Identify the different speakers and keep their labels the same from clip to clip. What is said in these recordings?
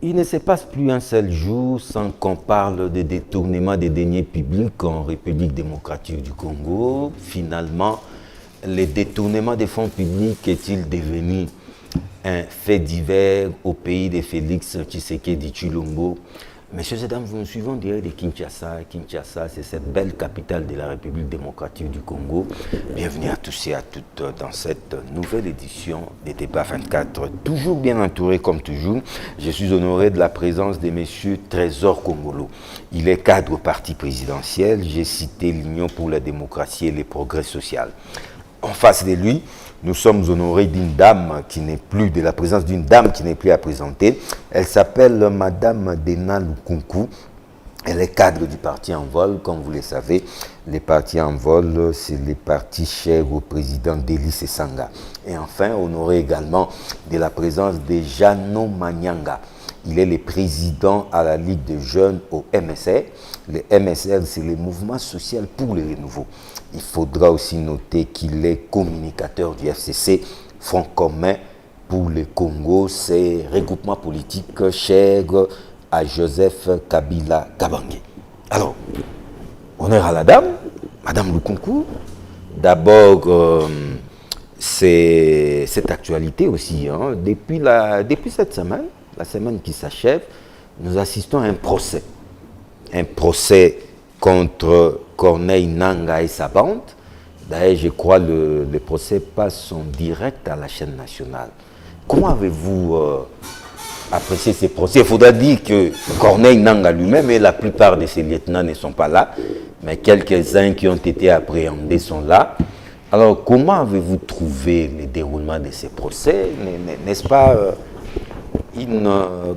Speaker 1: Il ne se passe plus un seul jour sans qu'on parle de détournement des deniers publics en République démocratique du Congo. Finalement, le détournement des fonds publics est-il devenu un fait divers au pays de Félix Tshisekedi Tshilombo? Messieurs et dames, nous suivons direct de Kinshasa. Kinshasa, c'est cette belle capitale de la République démocratique du Congo. Bienvenue à tous et à toutes dans cette nouvelle édition des débats 24. Toujours bien entouré comme toujours. Je suis honoré de la présence de messieurs Trésor Kongolo. Il est cadre au parti présidentiel. J'ai cité l'Union pour la démocratie et le progrès social. En face de lui, nous sommes honorés d'une dame qui n'est plus, de la présence d'une dame qui n'est plus à présenter. Elle s'appelle Madame Dena Lukunku. Elle est cadre du parti En Vol, comme vous le savez. Le parti En Vol, c'est le parti cher au président Délice Sanga. Et enfin, honoré également de la présence de Jeannot Manyanga. Il est le président à la Ligue des jeunes au MSR. Le MSR, c'est le mouvement social pour le renouveau. Il faudra aussi noter qu'il est communicateur du FCC, Front commun pour le Congo. C'est regroupement politique cher à Joseph Kabila Kabange. Alors, honneur à la dame, Madame Lukunku. D'abord, c'est cette actualité aussi. Hein. Depuis cette semaine, la semaine qui s'achève, nous assistons à un procès. Un procès contre Corneille Nangaa et sa bande. D'ailleurs, je crois que le procès passe en direct à la chaîne nationale. Comment avez-vous apprécié ces procès? Il faudra dire que Corneille Nangaa lui-même et la plupart de ses lieutenants ne sont pas là, mais quelques-uns qui ont été appréhendés sont là. Alors, comment avez-vous trouvé le déroulement de ces procès? N'est-ce pas une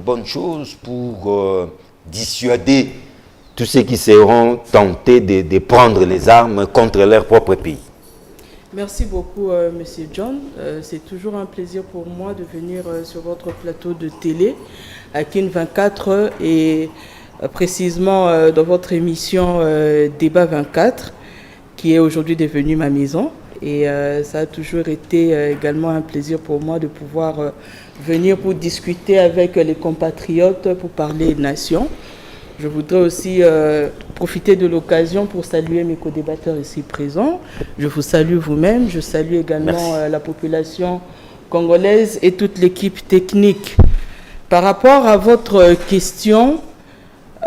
Speaker 1: bonne chose pour dissuader tous ceux qui seront tentés de prendre les armes contre leur propre pays?
Speaker 2: Merci beaucoup, Monsieur John. C'est toujours un plaisir pour moi de venir sur votre plateau de télé à Kin 24 et précisément dans votre émission Débat 24 qui est aujourd'hui devenue ma maison. Et ça a toujours été également un plaisir pour moi de pouvoir venir pour discuter avec les compatriotes, pour parler nation. Je voudrais aussi profiter de l'occasion pour saluer mes co-débatteurs ici présents. Je vous salue vous-même, je salue également la population congolaise et toute l'équipe technique. Par rapport à votre question,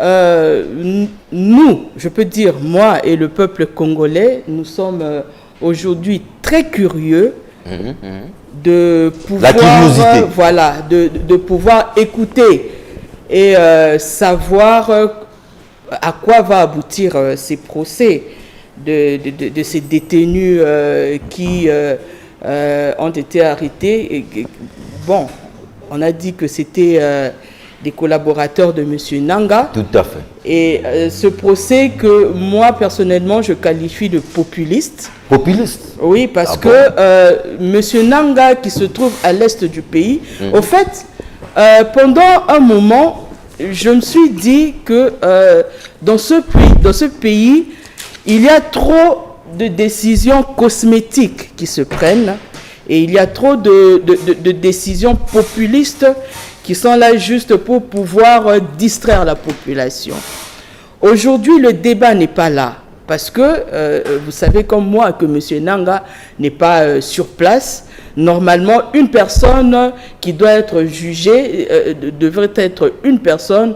Speaker 2: nous, je peux dire moi et le peuple congolais, nous sommes aujourd'hui très curieux de pouvoir, de pouvoir écouter et savoir à quoi va aboutir ces procès de ces détenus qui ont été arrêtés. Et, bon, on a dit que c'était des collaborateurs de M. Nangaa.
Speaker 1: Tout à fait.
Speaker 2: Et ce procès que moi, personnellement, je qualifie de populiste.
Speaker 1: Populiste?
Speaker 2: Oui, parce que M. Nangaa, qui se trouve à l'est du pays, au fait, pendant un moment, je me suis dit que dans ce pays, il y a trop de décisions cosmétiques qui se prennent et il y a trop de décisions populistes qui sont là juste pour pouvoir distraire la population. Aujourd'hui, le débat n'est pas là parce que vous savez comme moi que M. Nangaa n'est pas sur place. Normalement, une personne qui doit être jugée devrait être une personne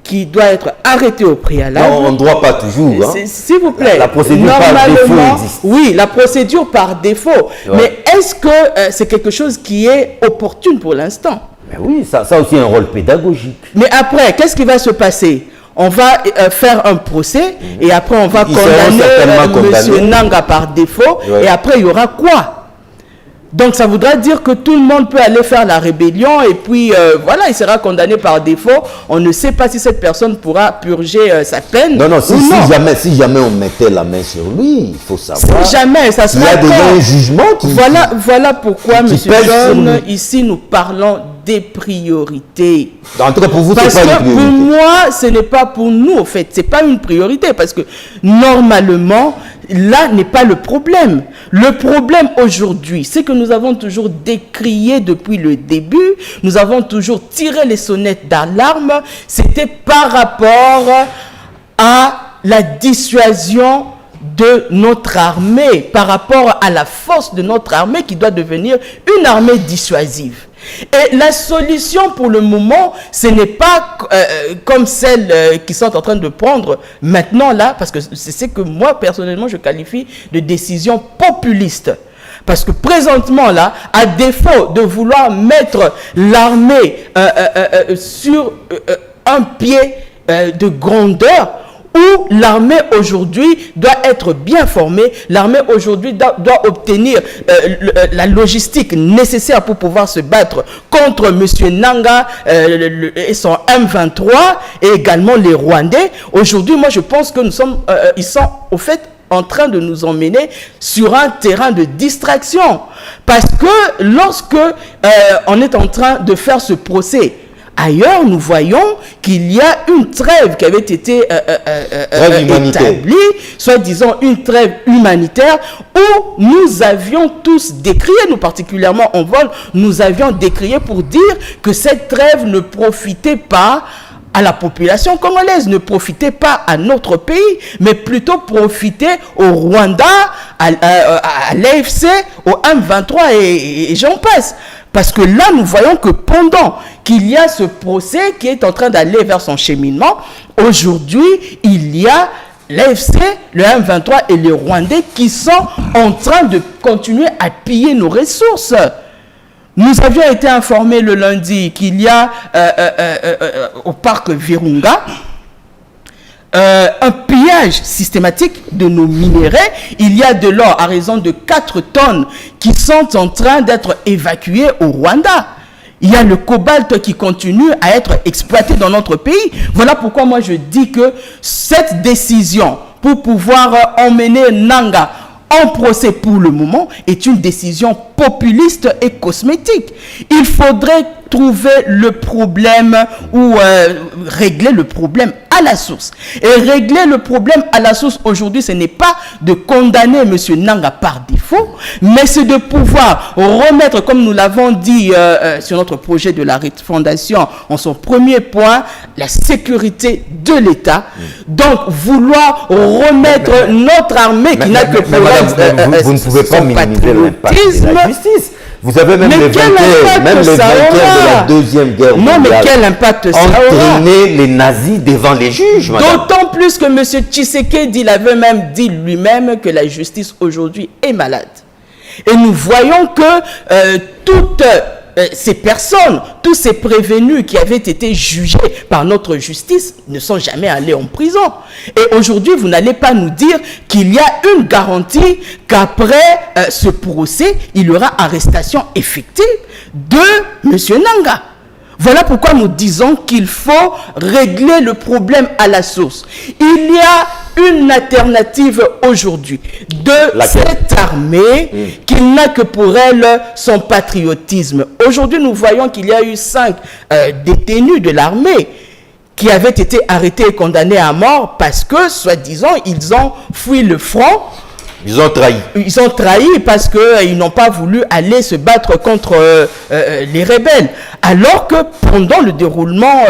Speaker 2: qui doit être arrêtée au préalable.
Speaker 1: Non, on ne doit pas toujours. Hein.
Speaker 2: S'il vous plaît.
Speaker 1: La procédure par défaut existe.
Speaker 2: Oui, la procédure par défaut. Ouais. Mais est-ce que c'est quelque chose qui est opportune pour l'instant?
Speaker 1: Mais oui, ça a aussi un rôle pédagogique.
Speaker 2: Mais après, qu'est-ce qui va se passer? On va faire un procès et après on va condamner M. Nangaa par défaut. Ouais. Et après, il y aura quoi? Donc ça voudra dire que tout le monde peut aller faire la rébellion et puis voilà, il sera condamné par défaut. On ne sait pas si cette personne pourra purger sa peine.
Speaker 1: Non, si jamais on mettait la main sur lui, il faut savoir.
Speaker 2: Si jamais, ça sera
Speaker 1: il y a déjà un jugement qui...
Speaker 2: Voilà pourquoi, M. John, ici nous parlons des priorités.
Speaker 1: En tout cas, pour vous,
Speaker 2: Parce
Speaker 1: c'est pas
Speaker 2: que
Speaker 1: une
Speaker 2: pour
Speaker 1: priorité.
Speaker 2: moi, ce n'est pas pour nous, en fait. Ce n'est pas une priorité parce que normalement, là n'est pas le problème. Le problème aujourd'hui, c'est que nous avons toujours décrié depuis le début, nous avons toujours tiré les sonnettes d'alarme. C'était par rapport à la dissuasion de notre armée, par rapport à la force de notre armée qui doit devenir une armée dissuasive. Et la solution pour le moment, ce n'est pas comme celles qui sont en train de prendre maintenant là, parce que c'est ce que moi personnellement je qualifie de décision populiste. Parce que présentement là, à défaut de vouloir mettre l'armée sur un pied de grandeur, où l'armée aujourd'hui doit être bien formée, l'armée aujourd'hui doit obtenir la logistique nécessaire pour pouvoir se battre contre M. Nanga et son M23 et également les Rwandais. Aujourd'hui, moi je pense que ils sont au fait en train de nous emmener sur un terrain de distraction. Parce que lorsque on est en train de faire ce procès, ailleurs, nous voyons qu'il y a une trêve qui avait été établie, soi-disant une trêve humanitaire, où nous avions tous décrié, nous particulièrement en vol, nous avions décrié pour dire que cette trêve ne profitait pas à la population congolaise, ne profitait pas à notre pays, mais plutôt profitait au Rwanda, à l'AFC, au M23 et j'en passe. Parce que là, nous voyons que pendant qu'il y a ce procès qui est en train d'aller vers son cheminement, aujourd'hui, il y a l'AFC, le M23 et les Rwandais qui sont en train de continuer à piller nos ressources. Nous avions été informés le lundi qu'il y a au parc Virunga un pillage systématique de nos minerais. Il y a de l'or à raison de 4 tonnes qui sont en train d'être évacués au Rwanda. Il y a le cobalt qui continue à être exploité dans notre pays. Voilà pourquoi moi je dis que cette décision pour pouvoir emmener Nanga en procès pour le moment est une décision populiste et cosmétique. Il faudrait trouver le problème ou régler le problème à la source. Et régler le problème à la source aujourd'hui, ce n'est pas de condamner M. Nanga par défaut, mais c'est de pouvoir remettre, comme nous l'avons dit sur notre projet de la fondation, en son premier point, la sécurité de l'État. Donc, vouloir remettre notre armée qui n'a que pour
Speaker 1: vous ne pouvez pas minimiser l'impact de la justice. Vous avez même les vainqueurs de la Deuxième Guerre mondiale.
Speaker 2: Non, mais quel impact ça aura?
Speaker 1: Entraîner les nazis devant les juges, madame.
Speaker 2: D'autant plus que M. Tshisekedi, il avait même dit lui-même que la justice aujourd'hui est malade. Et nous voyons que toutes ces personnes, tous ces prévenus qui avaient été jugés par notre justice ne sont jamais allés en prison. Et aujourd'hui, vous n'allez pas nous dire qu'il y a une garantie qu'après ce procès, il y aura arrestation effective de M. Nanga. Voilà pourquoi nous disons qu'il faut régler le problème à la source. Il y a une alternative aujourd'hui de cette armée qui n'a que pour elle son patriotisme. Aujourd'hui, nous voyons qu'il y a eu 5 détenus de l'armée qui avaient été arrêtés et condamnés à mort parce que, soi-disant, ils ont fui le front.
Speaker 1: Ils ont trahi. Ils ont trahi
Speaker 2: parce qu'ils n'ont pas voulu aller se battre contre les rebelles. Alors que pendant le déroulement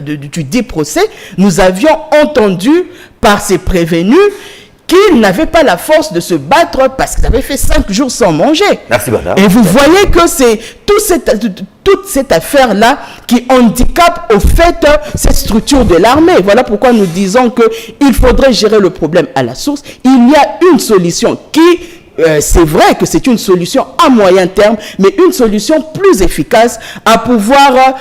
Speaker 2: du dit procès, nous avions entendu par ces prévenus qu'ils n'avaient pas la force de se battre parce qu'ils avaient fait 5 jours sans manger.
Speaker 1: Merci, madame.
Speaker 2: Et vous voyez que c'est toute cette affaire-là qui handicape au fait cette structure de l'armée. Voilà pourquoi nous disons qu'il faudrait gérer le problème à la source. Il y a une solution qui... c'est vrai que c'est une solution à moyen terme, mais une solution plus efficace à pouvoir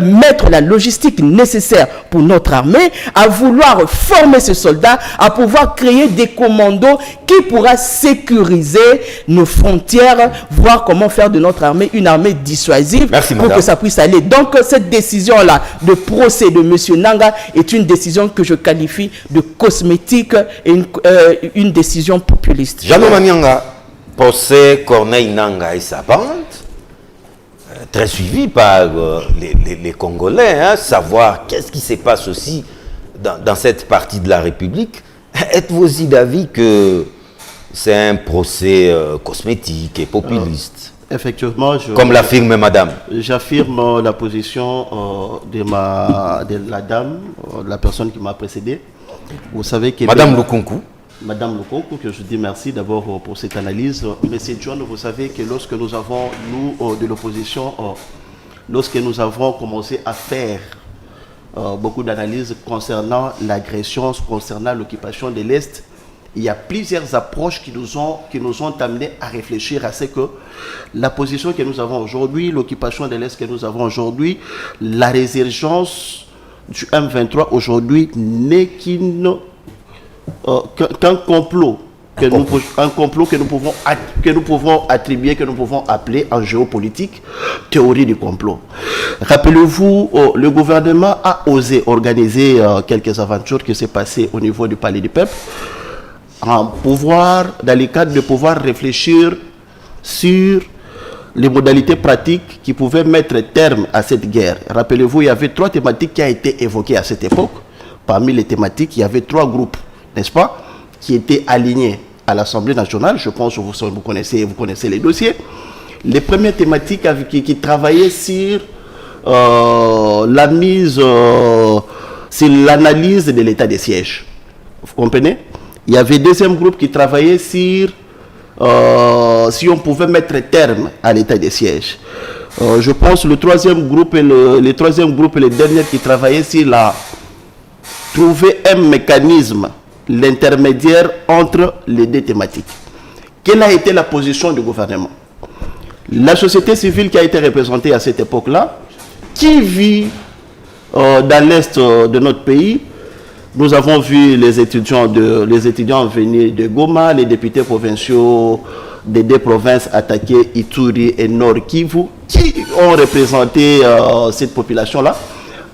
Speaker 2: mettre la logistique nécessaire pour notre armée, à vouloir former ces soldats, à pouvoir créer des commandos qui pourra sécuriser nos frontières, voir comment faire de notre armée une armée dissuasive.
Speaker 1: Merci,
Speaker 2: pour que ça puisse aller. Donc cette décision-là de procès de M. Nanga est une décision que je qualifie de cosmétique et une décision populiste.
Speaker 1: Jean Manianga, procès Corneille Nanga et sa bande. très suivi par les Congolais, hein, savoir qu'est-ce qui se passe aussi dans cette partie de la République. Êtes-vous aussi d'avis que c'est un procès cosmétique et populiste?
Speaker 3: Effectivement,
Speaker 1: comme l'affirme madame.
Speaker 3: J'affirme la position de la dame, de la personne qui m'a précédé. Vous savez que
Speaker 1: Madame Lukunku.
Speaker 3: Madame Lukunku, que je dis merci d'abord pour cette analyse. Monsieur John, vous savez que lorsque nous avons, nous, de l'opposition, lorsque nous avons commencé à faire beaucoup d'analyses concernant l'agression, concernant l'occupation de l'Est, il y a plusieurs approches qui nous ont amenés à réfléchir à ce que la position que nous avons aujourd'hui, l'occupation de l'Est que nous avons aujourd'hui, la résurgence du M23 aujourd'hui n'est qu'un complot. Un complot que nous pouvons attribuer, que nous pouvons appeler en géopolitique théorie du complot. Rappelez-vous, le gouvernement a osé organiser quelques aventures qui s'est passées au niveau du Palais du Peuple, dans le cadre de pouvoir réfléchir sur les modalités pratiques qui pouvaient mettre terme à cette guerre. Rappelez-vous, il y avait 3 thématiques qui ont été évoquées à cette époque. Parmi les thématiques, il y avait 3 groupes, n'est-ce pas, qui étaient alignés à l'Assemblée nationale. Je pense que vous connaissez les dossiers. Les premières thématiques qui travaillaient sur l'analyse de l'état des sièges. Vous comprenez? Il y avait un deuxième groupe qui travaillait sur si on pouvait mettre terme à l'état des sièges. Je pense que le troisième groupe et le dernier qui travaillaient sur trouver un mécanisme, l'intermédiaire entre les 2 thématiques. Quelle a été la position du gouvernement? La société civile qui a été représentée à cette époque-là, qui vit dans l'Est de notre pays. Nous avons vu les étudiants venus de Goma, les députés provinciaux des 2 provinces attaquer Ituri et Nord Kivu, qui ont représenté cette population-là,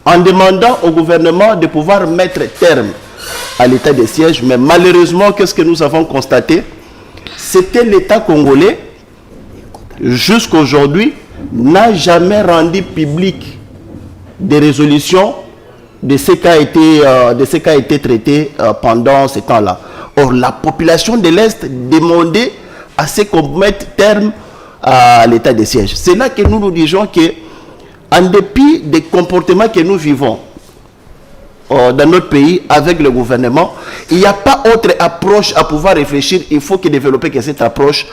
Speaker 3: en demandant au gouvernement de pouvoir mettre terme à l'état des sièges. Mais malheureusement, qu'est-ce que nous avons constaté? C'était l'État congolais, jusqu'à aujourd'hui, n'a jamais rendu public des résolutions de ce qui a été traité pendant ce temps-là. Or, la population de l'Est demandait à ce qu'on mette terme à l'état des sièges. C'est là que nous disons que, en dépit des comportements que nous vivons dans notre pays avec le gouvernement, il n'y a pas autre approche à pouvoir réfléchir. Il faut que développer que cette approche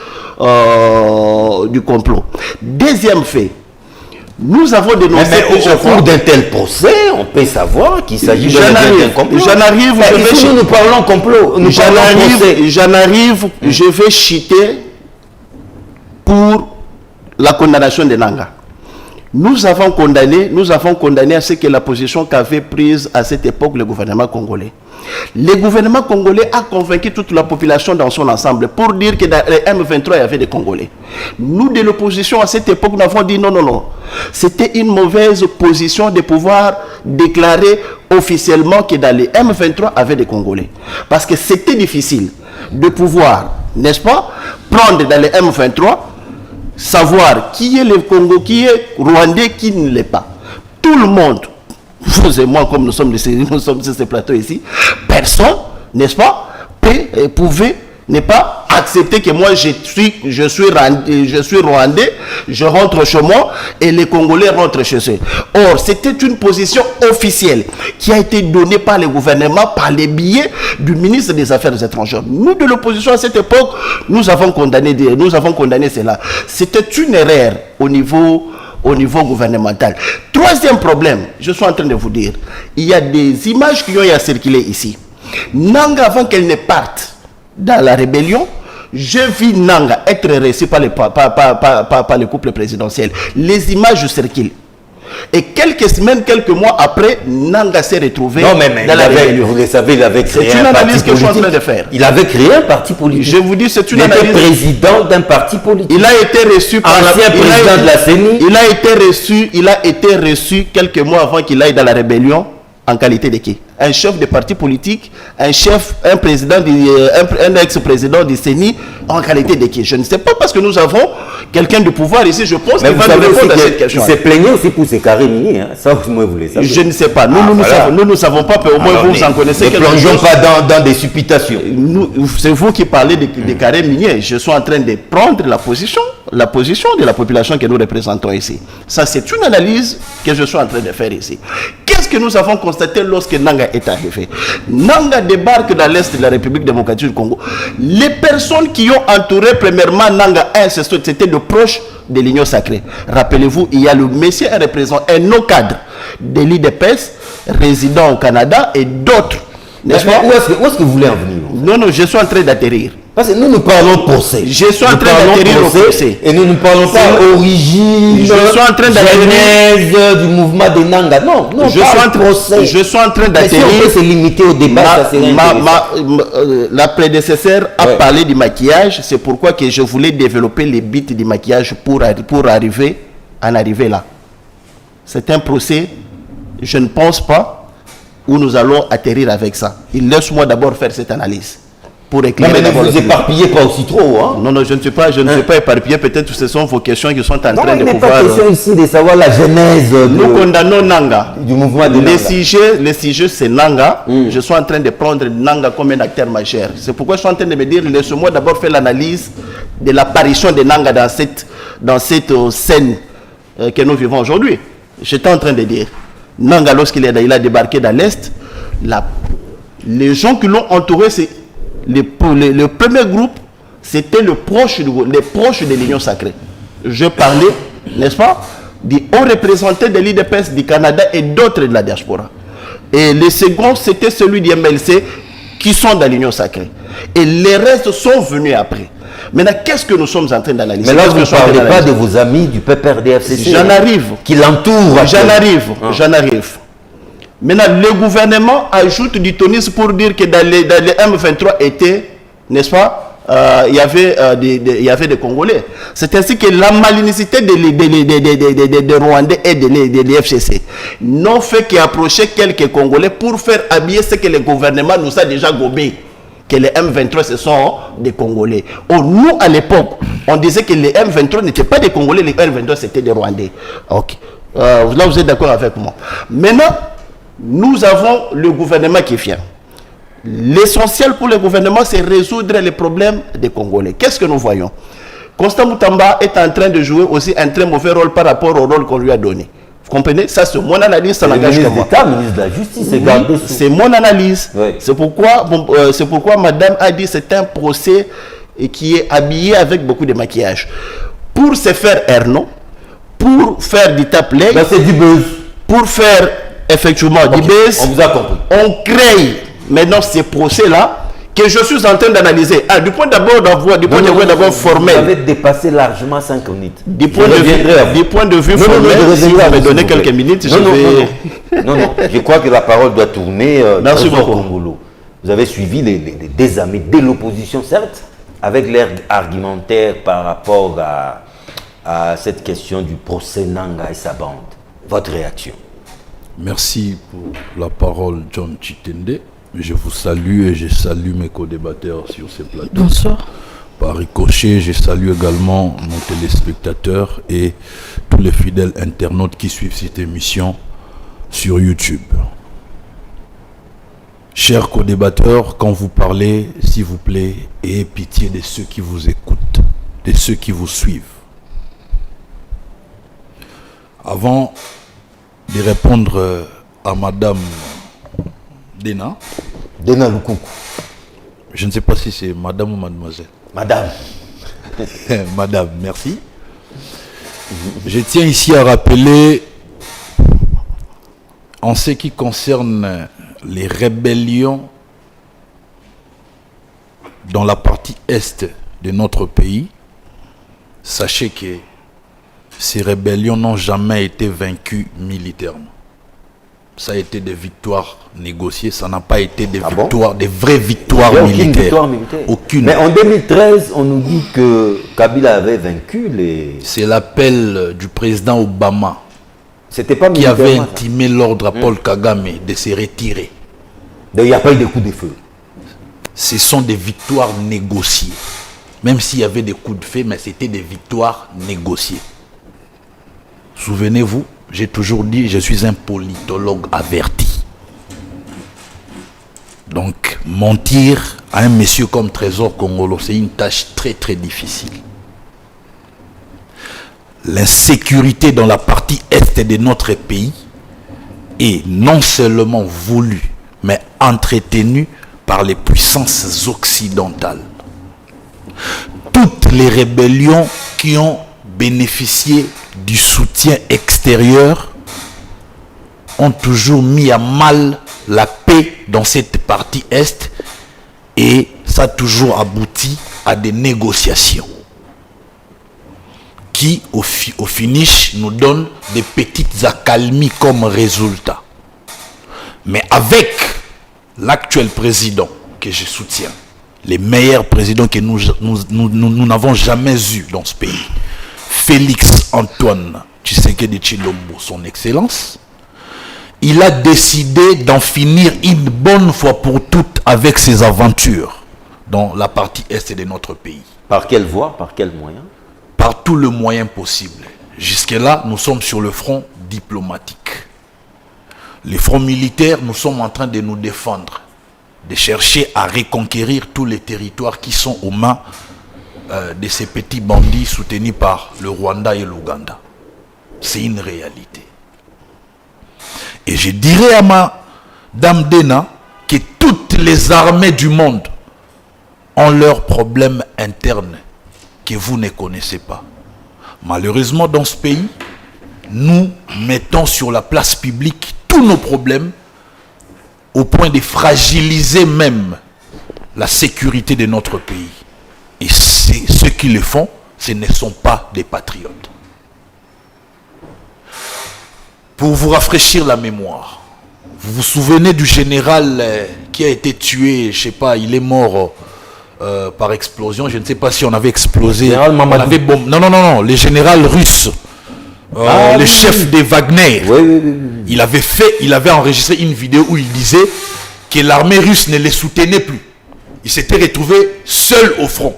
Speaker 3: du complot. Deuxième fait, nous avons dénoncé...
Speaker 1: Mais au cours d'un tel procès, on peut savoir qu'il s'agit d'un complot.
Speaker 3: J'en arrive,
Speaker 1: nous parlons complot.
Speaker 3: J'en arrive, je vais chiter pour la condamnation de Nanga. Nous avons condamné à ce que la position qu'avait prise à cette époque le gouvernement congolais. Le gouvernement congolais a convaincu toute la population dans son ensemble pour dire que dans les M23, il y avait des Congolais. Nous, de l'opposition, à cette époque, nous avons dit non, non, non. C'était une mauvaise position de pouvoir déclarer officiellement que dans les M23, il y avait des Congolais. Parce que c'était difficile de pouvoir, n'est-ce pas, prendre dans les M23, savoir qui est le Congo, qui est Rwandais, qui ne l'est pas. Tout le monde, vous et moi, comme nous sommes sur ce plateau ici, personne, n'est-ce pas, pouvait ne pas accepter que moi je suis Rwandais, je rentre chez moi et les Congolais rentrent chez eux. Or, c'était une position officielle qui a été donnée par le gouvernement par les billets du ministre des Affaires étrangères. Nous, de l'opposition à cette époque, nous avons condamné cela. C'était une erreur au niveau gouvernemental. Troisième problème, je suis en train de vous dire, il y a des images qui ont circulé ici. Nanga, avant qu'elle ne parte dans la rébellion, j'ai vu Nanga être reçu par le couple présidentiel. Les images circulent. Et quelques semaines, quelques mois après, Nanga s'est retrouvé dans la rébellion.
Speaker 1: Vous le savez, il avait créé
Speaker 3: un parti politique. C'est une analyse que je suis en train de faire.
Speaker 1: Il avait créé un parti politique.
Speaker 3: Je vous dis, c'est une analyse.
Speaker 1: Il était président d'un parti politique.
Speaker 3: Il a été reçu par
Speaker 1: ancien président de la CENI.
Speaker 3: Il a été reçu quelques mois avant qu'il aille dans la rébellion En qualité de qui? Un chef de parti politique, un président, un ex-président du CENI, en qualité de qui? Je ne sais pas, parce que nous avons quelqu'un de pouvoir ici, je pense,
Speaker 1: mais
Speaker 3: qui va nous répondre à cette question.
Speaker 1: Il s'est plaigné aussi pour ses carrés miniers, hein. Ça, moi, vous voulez savoir.
Speaker 3: Je ne sais pas. Nous ne savons pas, mais au moins vous en connaissez quelque chose.
Speaker 1: Ne plongeons pas dans des supputations.
Speaker 3: C'est vous qui parlez des carrés miniers. Je suis en train de prendre la position de la population que nous représentons ici. Ça, c'est une analyse que je suis en train de faire ici. Qu'est-ce que nous avons constaté lorsque Nanga est arrivé? Nanga débarque dans l'Est de la République démocratique du Congo. Les personnes qui ont entouré premièrement Nanga, c'était de proches de l'Union sacrée. Rappelez-vous, il y a le monsieur représentant un non-cadre de l'IDPS, résident au Canada et d'autres. N'est-ce pas?
Speaker 1: Où est-ce que vous voulez en venir?
Speaker 3: Non, je suis en train d'atterrir.
Speaker 1: Parce que nous parlons procès.
Speaker 3: Je suis en train d'atterrir au procès.
Speaker 1: Et nous ne parlons pas origine,
Speaker 3: je suis en train
Speaker 1: genèse du mouvement de Nanga. Non,
Speaker 3: je suis en train d'atterrir.
Speaker 1: Si on peut se limiter au débat, ça serait
Speaker 3: la prédécesseur a parlé du maquillage. C'est pourquoi que je voulais développer les bits du maquillage pour arriver là. C'est un procès, je ne pense pas, où nous allons atterrir avec ça. Laisse-moi d'abord faire cette analyse. Pour éclairer.
Speaker 1: Non, mais ne vous éparpillez pas aussi trop. Hein?
Speaker 3: Non, je ne suis pas éparpillé. Peut-être que ce sont vos questions qui sont en train de pouvoir...
Speaker 1: Il n'est pas question ici de savoir la genèse
Speaker 3: nous condamnons Nanga.
Speaker 1: Du mouvement de
Speaker 3: Nanga. Les sujets, c'est Nanga. Je suis en train de prendre Nanga comme un acteur majeur. C'est pourquoi je suis en train de me dire, laisse-moi d'abord faire l'analyse de l'apparition de Nanga dans cette scène que nous vivons aujourd'hui. J'étais en train de dire, Nanga, lorsqu'il a débarqué dans l'Est, les gens qui l'ont entouré, c'est... Le premier groupe, c'était les proches de l'Union sacrée. Je parlais, n'est-ce pas, des hauts représentants de l'IDPS du Canada et d'autres de la diaspora. Et le second, c'était celui du MLC qui sont dans l'Union sacrée. Et les restes sont venus après. Maintenant, qu'est-ce que nous sommes en train d'analyser?
Speaker 1: Mais là, vous ne parlez pas de vos amis du PPRD-FCC.
Speaker 3: J'en arrive.
Speaker 1: Qui l'entourent.
Speaker 3: J'en arrive. Maintenant, le gouvernement ajoute du tonisme pour dire que dans les M23 étaient, n'est-ce pas, il y avait des Congolais. C'est ainsi que la malignité des Rwandais et de l'FCC n'ont fait qu'approcher quelques Congolais pour faire habiller ce que le gouvernement nous a déjà gobé, que les M23 ce sont des Congolais. Or, nous, à l'époque, on disait que les M23 n'étaient pas des Congolais, les M23 c'était des Rwandais. Ok. Là, vous êtes d'accord avec moi. Maintenant, nous avons le gouvernement qui vient. L'essentiel pour le gouvernement, c'est résoudre les problèmes des Congolais. Qu'est-ce que nous voyons? Constant Moutamba est en train de jouer aussi un très mauvais rôle par rapport au rôle qu'on lui a donné. Vous comprenez? Ça, c'est mon analyse, ça n'engage que moi.
Speaker 1: Ministre de la Justice,
Speaker 3: c'est mon analyse.
Speaker 1: Oui.
Speaker 3: C'est pourquoi madame a dit que c'est un procès qui est habillé avec beaucoup de maquillage. Pour se faire erno, pour faire du tape-lait,
Speaker 1: c'est du buzz.
Speaker 3: Pour faire effectivement du buzz,
Speaker 1: on vous a compris.
Speaker 3: On crée maintenant ces procès-là que je suis en train d'analyser. Du point d'abord formel.
Speaker 1: Vous avez dépassé largement 5 minutes.
Speaker 3: Du point de vue formel, si vous me donnez quelques minutes,
Speaker 1: Non, je crois que la parole doit tourner
Speaker 3: Merci
Speaker 1: dans
Speaker 3: beaucoup.
Speaker 1: Congolo. Vous avez suivi des amis de l'opposition, certes, avec l'air argumentaire par rapport à cette question du procès Nanga et sa bande. Votre réaction?
Speaker 4: Merci pour la parole, John Chitende. Je vous salue et je salue mes co-débatteurs sur ce plateau.
Speaker 2: Bonsoir.
Speaker 4: Par ricochet, je salue également nos téléspectateurs et tous les fidèles internautes qui suivent cette émission sur YouTube. Chers co-débatteurs, quand vous parlez, s'il vous plaît, ayez pitié de ceux qui vous écoutent, de ceux qui vous suivent. Avant de répondre à Madame Dena
Speaker 1: Lukuku.
Speaker 4: Je ne sais pas si c'est Madame ou Mademoiselle.
Speaker 1: Madame.
Speaker 4: Madame, merci. Je tiens ici à rappeler, en ce qui concerne les rébellions dans la partie est de notre pays, sachez que ces rébellions n'ont jamais été vaincues militairement. Ça a été des victoires négociées, ça n'a pas été des victoires, des vraies victoires militaires. Aucune.
Speaker 1: Mais en 2013, on nous dit que Kabila avait vaincu les...
Speaker 4: C'est l'appel du président Obama
Speaker 1: C'était pas
Speaker 4: qui avait
Speaker 1: militairement, ça.
Speaker 4: intimé l'ordre à Paul Kagame de se retirer.
Speaker 1: Donc il n'y a pas eu de coups de feu.
Speaker 4: Ce sont des victoires négociées. Même s'il y avait des coups de feu, mais c'était des victoires négociées. Souvenez-vous, j'ai toujours dit, je suis un politologue averti. Donc, mentir à un monsieur comme Trésor Kongolo, c'est une tâche très très difficile. L'insécurité dans la partie est de notre pays est non seulement voulue, mais entretenue par les puissances occidentales. Toutes les rébellions qui ont bénéficié du soutien extérieur ont toujours mis à mal la paix dans cette partie est et ça a toujours abouti à des négociations qui au finish nous donnent des petites accalmies comme résultat. Mais avec l'actuel président que je soutiens, les meilleurs présidents que nous n'avons jamais eu dans ce pays, Félix Antoine Tshisekedi Tshilombo, son excellence, il a décidé d'en finir une bonne fois pour toutes avec ses aventures dans la partie est de notre pays.
Speaker 1: Par quelle voie, par quel moyen?
Speaker 4: Par tout le moyen possible. Jusque-là, nous sommes sur le front diplomatique. Les fronts militaires, nous sommes en train de nous défendre, de chercher à reconquérir tous les territoires qui sont aux mains de ces petits bandits soutenus par le Rwanda et l'Ouganda. C'est une réalité. Et je dirais à Madame Dena que toutes les armées du monde ont leurs problèmes internes que vous ne connaissez pas. Malheureusement, dans ce pays, nous mettons sur la place publique tous nos problèmes au point de fragiliser même la sécurité de notre pays. Et ceux qui le font, ce ne sont pas des patriotes. Pour vous rafraîchir la mémoire, vous vous souvenez du général qui a été tué, je ne sais pas, il est mort par explosion, je ne sais pas si on avait explosé. Non, le général russe, le chef de Wagner.
Speaker 1: Oui.
Speaker 4: Il avait enregistré une vidéo où il disait que l'armée russe ne les soutenait plus. Il s'était retrouvé seul au front,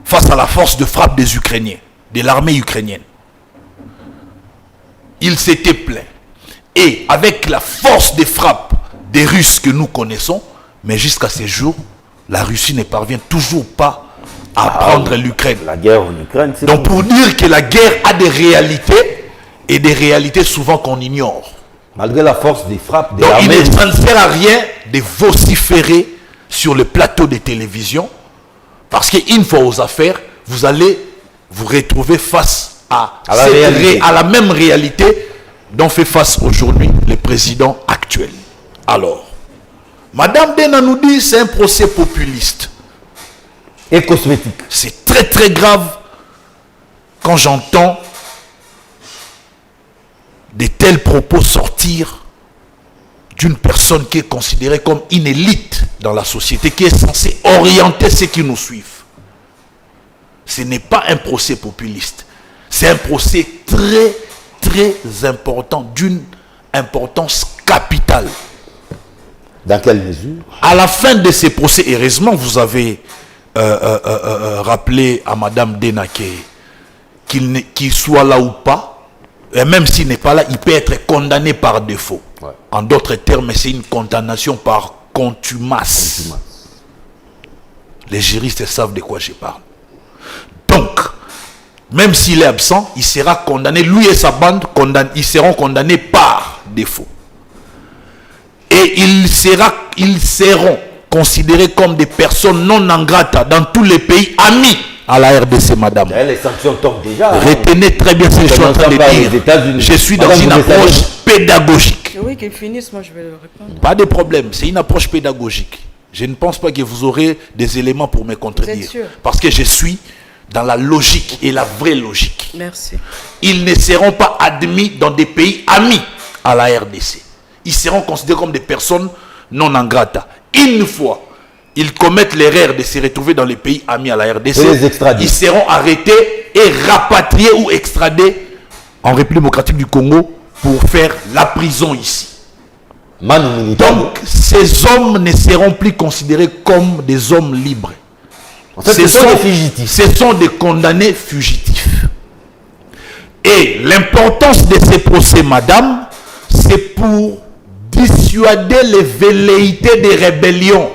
Speaker 4: face à la force de frappe des Ukrainiens, de l'armée ukrainienne. Il s'était plaint. Et avec la force de frappe des Russes que nous connaissons, mais jusqu'à ce jour, la Russie ne parvient toujours pas à prendre l'Ukraine.
Speaker 1: La guerre en Ukraine, c'est...
Speaker 4: Donc pour dire que la guerre a des réalités, et des réalités souvent qu'on ignore.
Speaker 1: Malgré la force des frappes de
Speaker 4: Donc
Speaker 1: l'armée...
Speaker 4: ça ne sert à rien de vociférer sur le plateau de télévision, parce qu'une fois aux affaires, vous allez vous retrouver face à la même réalité dont fait face aujourd'hui le président actuel. Alors, Madame Dena nous dit c'est un procès populiste.
Speaker 1: Et cosmétique.
Speaker 4: C'est très très grave quand j'entends de tels propos sortir d'une personne qui est considérée comme une élite dans la société, qui est censée orienter ceux qui nous suivent. Ce n'est pas un procès populiste. C'est un procès très très important, d'une importance capitale.
Speaker 1: Dans quelle mesure?
Speaker 4: À la fin de ces procès, heureusement, vous avez rappelé à Madame Dena qu'il soit là ou pas, et même s'il n'est pas là, il peut être condamné par défaut. Ouais. En d'autres termes, c'est une condamnation par contumace. Les juristes savent de quoi je parle. Donc, même s'il est absent, il sera condamné, lui et sa bande, ils seront condamnés par défaut. Et ils seront considérés comme des personnes non ingrates dans tous les pays amis à la RDC, madame.
Speaker 1: Les sanctions tombent déjà.
Speaker 4: Retenez très bien ce que je suis en train de dire. Je suis dans une approche pédagogique.
Speaker 2: Oui, qu'ils finissent, moi je vais le répondre.
Speaker 4: Pas de problème, c'est une approche pédagogique. Je ne pense pas que vous aurez des éléments pour me contredire. Parce que je suis dans la logique et la vraie logique.
Speaker 2: Merci.
Speaker 4: Ils ne seront pas admis dans des pays amis à la RDC. Ils seront considérés comme des personnes non ingrates. Une fois ils commettent l'erreur de se retrouver dans les pays amis à la RDC, ils seront arrêtés et rapatriés ou extradés en République démocratique du Congo pour faire la prison ici. Donc, ces hommes ne seront plus considérés comme des hommes libres.
Speaker 1: En fait, ce sont des fugitifs.
Speaker 4: Ce sont des condamnés fugitifs. Et l'importance de ces procès, madame, c'est pour dissuader les velléités des rébellions.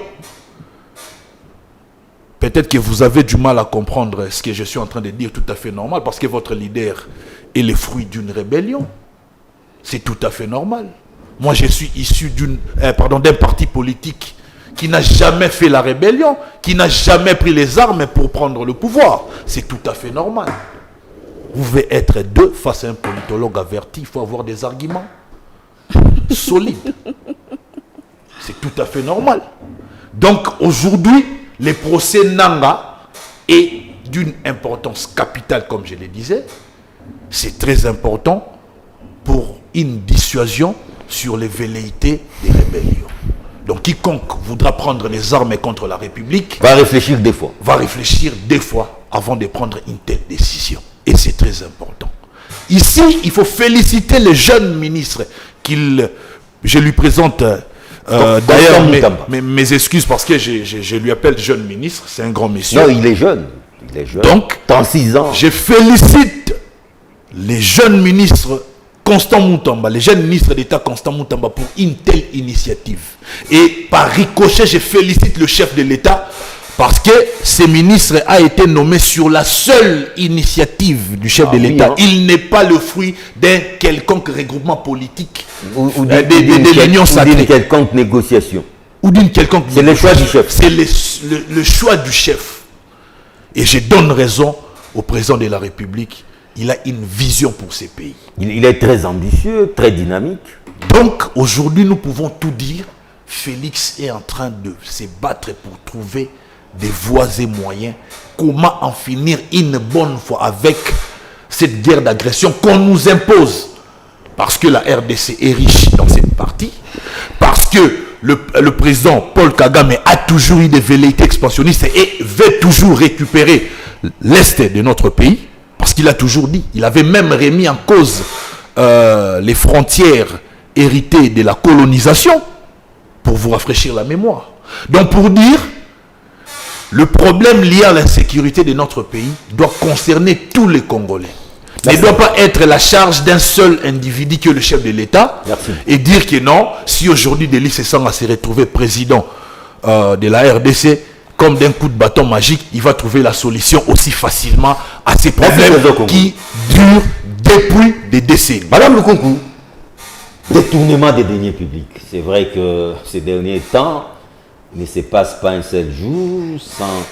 Speaker 4: Peut-être que vous avez du mal à comprendre ce que je suis en train de dire, tout à fait normal, parce que votre leader est le fruit d'une rébellion. C'est tout à fait normal. Moi, je suis issu d'un parti politique qui n'a jamais fait la rébellion, qui n'a jamais pris les armes pour prendre le pouvoir. C'est tout à fait normal. Vous pouvez être deux face à un politologue averti, il faut avoir des arguments solides. C'est tout à fait normal. Donc, aujourd'hui, le procès Nanga est d'une importance capitale, comme je le disais. C'est très important pour une dissuasion sur les velléités des rébellions. Donc quiconque voudra prendre les armes contre la République
Speaker 1: va réfléchir deux fois.
Speaker 4: Va réfléchir deux fois avant de prendre une telle décision. Et c'est très important. Ici, il faut féliciter le jeune ministre je lui présente d'ailleurs mes excuses parce que je lui appelle jeune ministre, c'est un grand monsieur.
Speaker 1: Non, il est jeune. Il est jeune.
Speaker 4: Donc,
Speaker 1: 36 ans.
Speaker 4: Je félicite les jeunes ministres Constant Moutamba, les jeunes ministres d'État Constant Moutamba pour une telle initiative. Et par ricochet, je félicite le chef de l'État parce que ce ministre a été nommé sur la seule initiative du chef de l'État. Oui, hein. Il n'est pas le fruit d'un quelconque regroupement politique
Speaker 1: ou de l'union sacrée. Ou d'une quelconque négociation.
Speaker 4: Ou d'une quelconque
Speaker 1: C'est le choix du chef.
Speaker 4: C'est le choix du chef. Et je donne raison au président de la République. Il a une vision pour ces pays.
Speaker 1: Il est très ambitieux, très dynamique.
Speaker 4: Donc, aujourd'hui, nous pouvons tout dire. Félix est en train de se battre pour trouver des voies et moyens. Comment en finir une bonne fois avec cette guerre d'agression qu'on nous impose. Parce que la RDC est riche dans cette partie. Parce que le président Paul Kagame a toujours eu des velléités expansionnistes et veut toujours récupérer l'Est de notre pays. Parce qu'il a toujours dit, il avait même remis en cause les frontières héritées de la colonisation pour vous rafraîchir la mémoire. Donc pour dire, le problème lié à l'insécurité de notre pays doit concerner tous les Congolais. Il ne doit pas être la charge d'un seul individu qui est le chef de l'État et dire que non, si aujourd'hui Denis Sassou s'est retrouvé président de la RDC, comme d'un coup de bâton magique, il va trouver la solution aussi facilement à ces problèmes qui durent depuis des décennies.
Speaker 1: Madame Lukunku, détournement des deniers publics. C'est vrai que ces derniers temps, il ne se passe pas un seul jour sans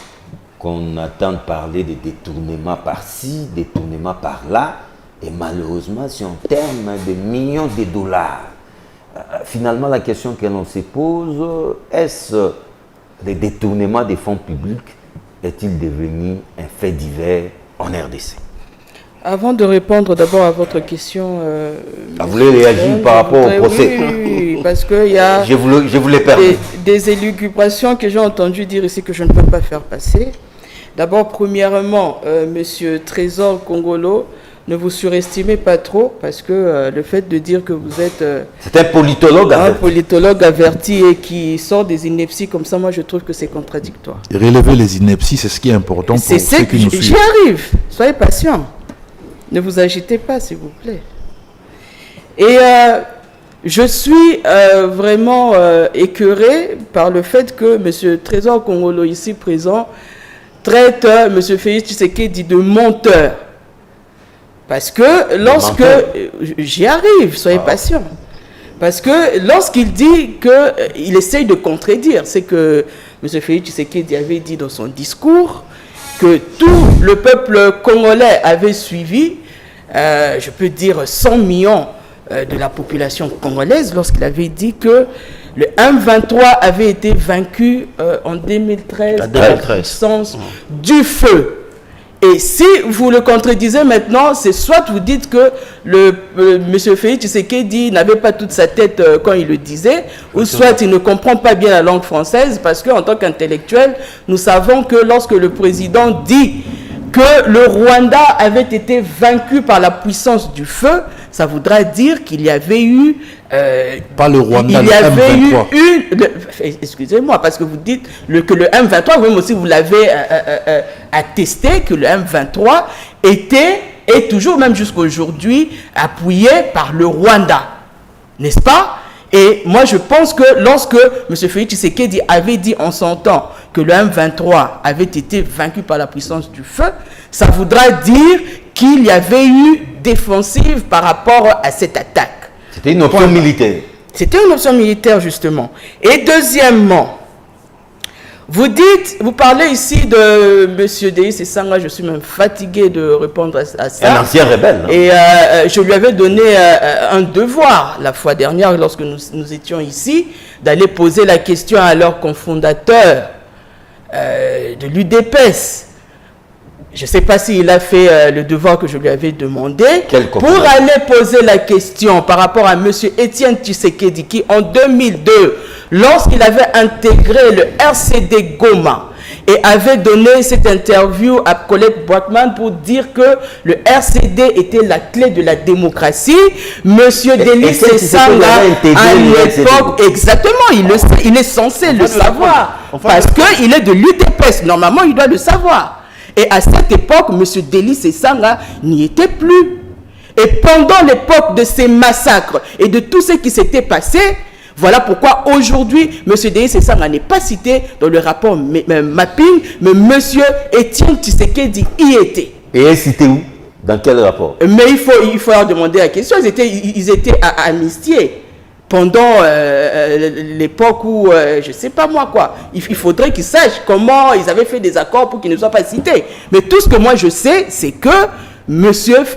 Speaker 1: qu'on attende parler de détournement par-ci, détournement par-là. Et malheureusement, si on terme de millions de dollars, finalement, la question que l'on se pose, est-ce le détournement des fonds publics est-il devenu un fait divers en RDC?
Speaker 2: Avant de répondre d'abord à votre question,
Speaker 1: vous voulez réagir par rapport au procès?
Speaker 2: Oui, parce qu'il y a
Speaker 1: je vous l'ai permis.
Speaker 2: Des élucubrations que j'ai entendu dire ici que je ne peux pas faire passer. D'abord, premièrement, Monsieur Trésor Kongolo, ne vous surestimez pas trop, parce que le fait de dire que vous êtes
Speaker 1: c'est un politologue
Speaker 2: averti et qui sort des inepties comme ça, moi je trouve que c'est contradictoire.
Speaker 4: Et relever les inepties, c'est ce qui est important pour ceux qui nous suivent.
Speaker 2: J'y arrive, soyez patient. Ne vous agitez pas, s'il vous plaît. Et je suis vraiment écœuré par le fait que M. Trésor Kongolo, ici présent, traite M. Félix Tshisekedi de menteur. Parce que lorsque... J'y arrive, soyez patient. Parce que lorsqu'il dit qu'il essaye de contredire, c'est que M. Félix Tshisekedi avait dit dans son discours que tout le peuple congolais avait suivi, je peux dire 100 millions de la population congolaise, lorsqu'il avait dit que le M23 avait été vaincu en 2013 à la puissance du feu. Et si vous le contredisez maintenant, c'est soit vous dites que M. Félix Tshisekedi n'avait pas toute sa tête quand il le disait, ou soit il ne comprend pas bien la langue française, parce qu'en tant qu'intellectuel, nous savons que lorsque le président dit que le Rwanda avait été vaincu par la puissance du feu, ça voudra dire qu'il y avait eu...
Speaker 4: pas le Rwanda,
Speaker 2: il y avait eu
Speaker 4: M23.
Speaker 2: Excusez-moi, parce que vous dites que le M23, vous-même aussi vous l'avez attesté, que le M23 était, et toujours même jusqu'à aujourd'hui, appuyé par le Rwanda. N'est-ce pas? Et moi, je pense que lorsque M. Félix Tshisekedi avait dit en son temps que le M23 avait été vaincu par la puissance du feu, ça voudra dire qu'il y avait eu défensive par rapport à cette attaque.
Speaker 1: C'était une option militaire.
Speaker 2: C'était une option militaire, justement. Et deuxièmement, vous parlez ici de M. Déis Esanga, je suis même fatigué de répondre à ça.
Speaker 1: Un ancien rebelle. Hein?
Speaker 2: Et je lui avais donné un devoir la fois dernière, lorsque nous étions ici, d'aller poser la question à leur cofondateur de l'UDPS. Je ne sais pas s'il a fait le devoir que je lui avais demandé pour aller poser la question par rapport à M. Étienne Tshisekedi qui, en 2002, lorsqu'il avait intégré le RCD Goma et avait donné cette interview à Colette Boitman pour dire que le RCD était la clé de la démocratie, M. Délis Esanga, à l'époque, exactement, il est censé le savoir, parce qu'il est de l'UDPS, normalement il doit le savoir. Et à cette époque, M. Délis Esanga n'y était plus. Et pendant l'époque de ces massacres et de tout ce qui s'était passé, voilà pourquoi aujourd'hui, M. Délis Esanga n'est pas cité dans le rapport mapping, mais M. Étienne Tshisekedi y était.
Speaker 1: Et est cité où? Dans quel rapport?
Speaker 2: Mais il faut leur demander la question. Ils étaient amnistiés. Pendant l'époque où, je ne sais pas moi quoi, il faudrait qu'ils sachent comment ils avaient fait des accords pour qu'ils ne soient pas cités. Mais tout ce que moi je sais, c'est que M.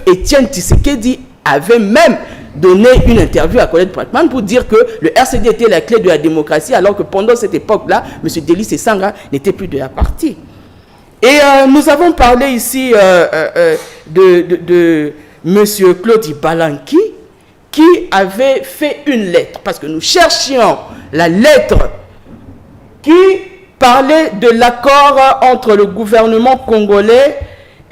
Speaker 2: Étienne Tshisekedi avait même donné une interview à Colette Boitman pour dire que le RCD était la clé de la démocratie, alors que pendant cette époque-là, M. Délis Esanga n'était plus de la partie. Et nous avons parlé ici de M. Claude Ibalanki, qui avait fait une lettre, parce que nous cherchions la lettre qui parlait de l'accord entre le gouvernement congolais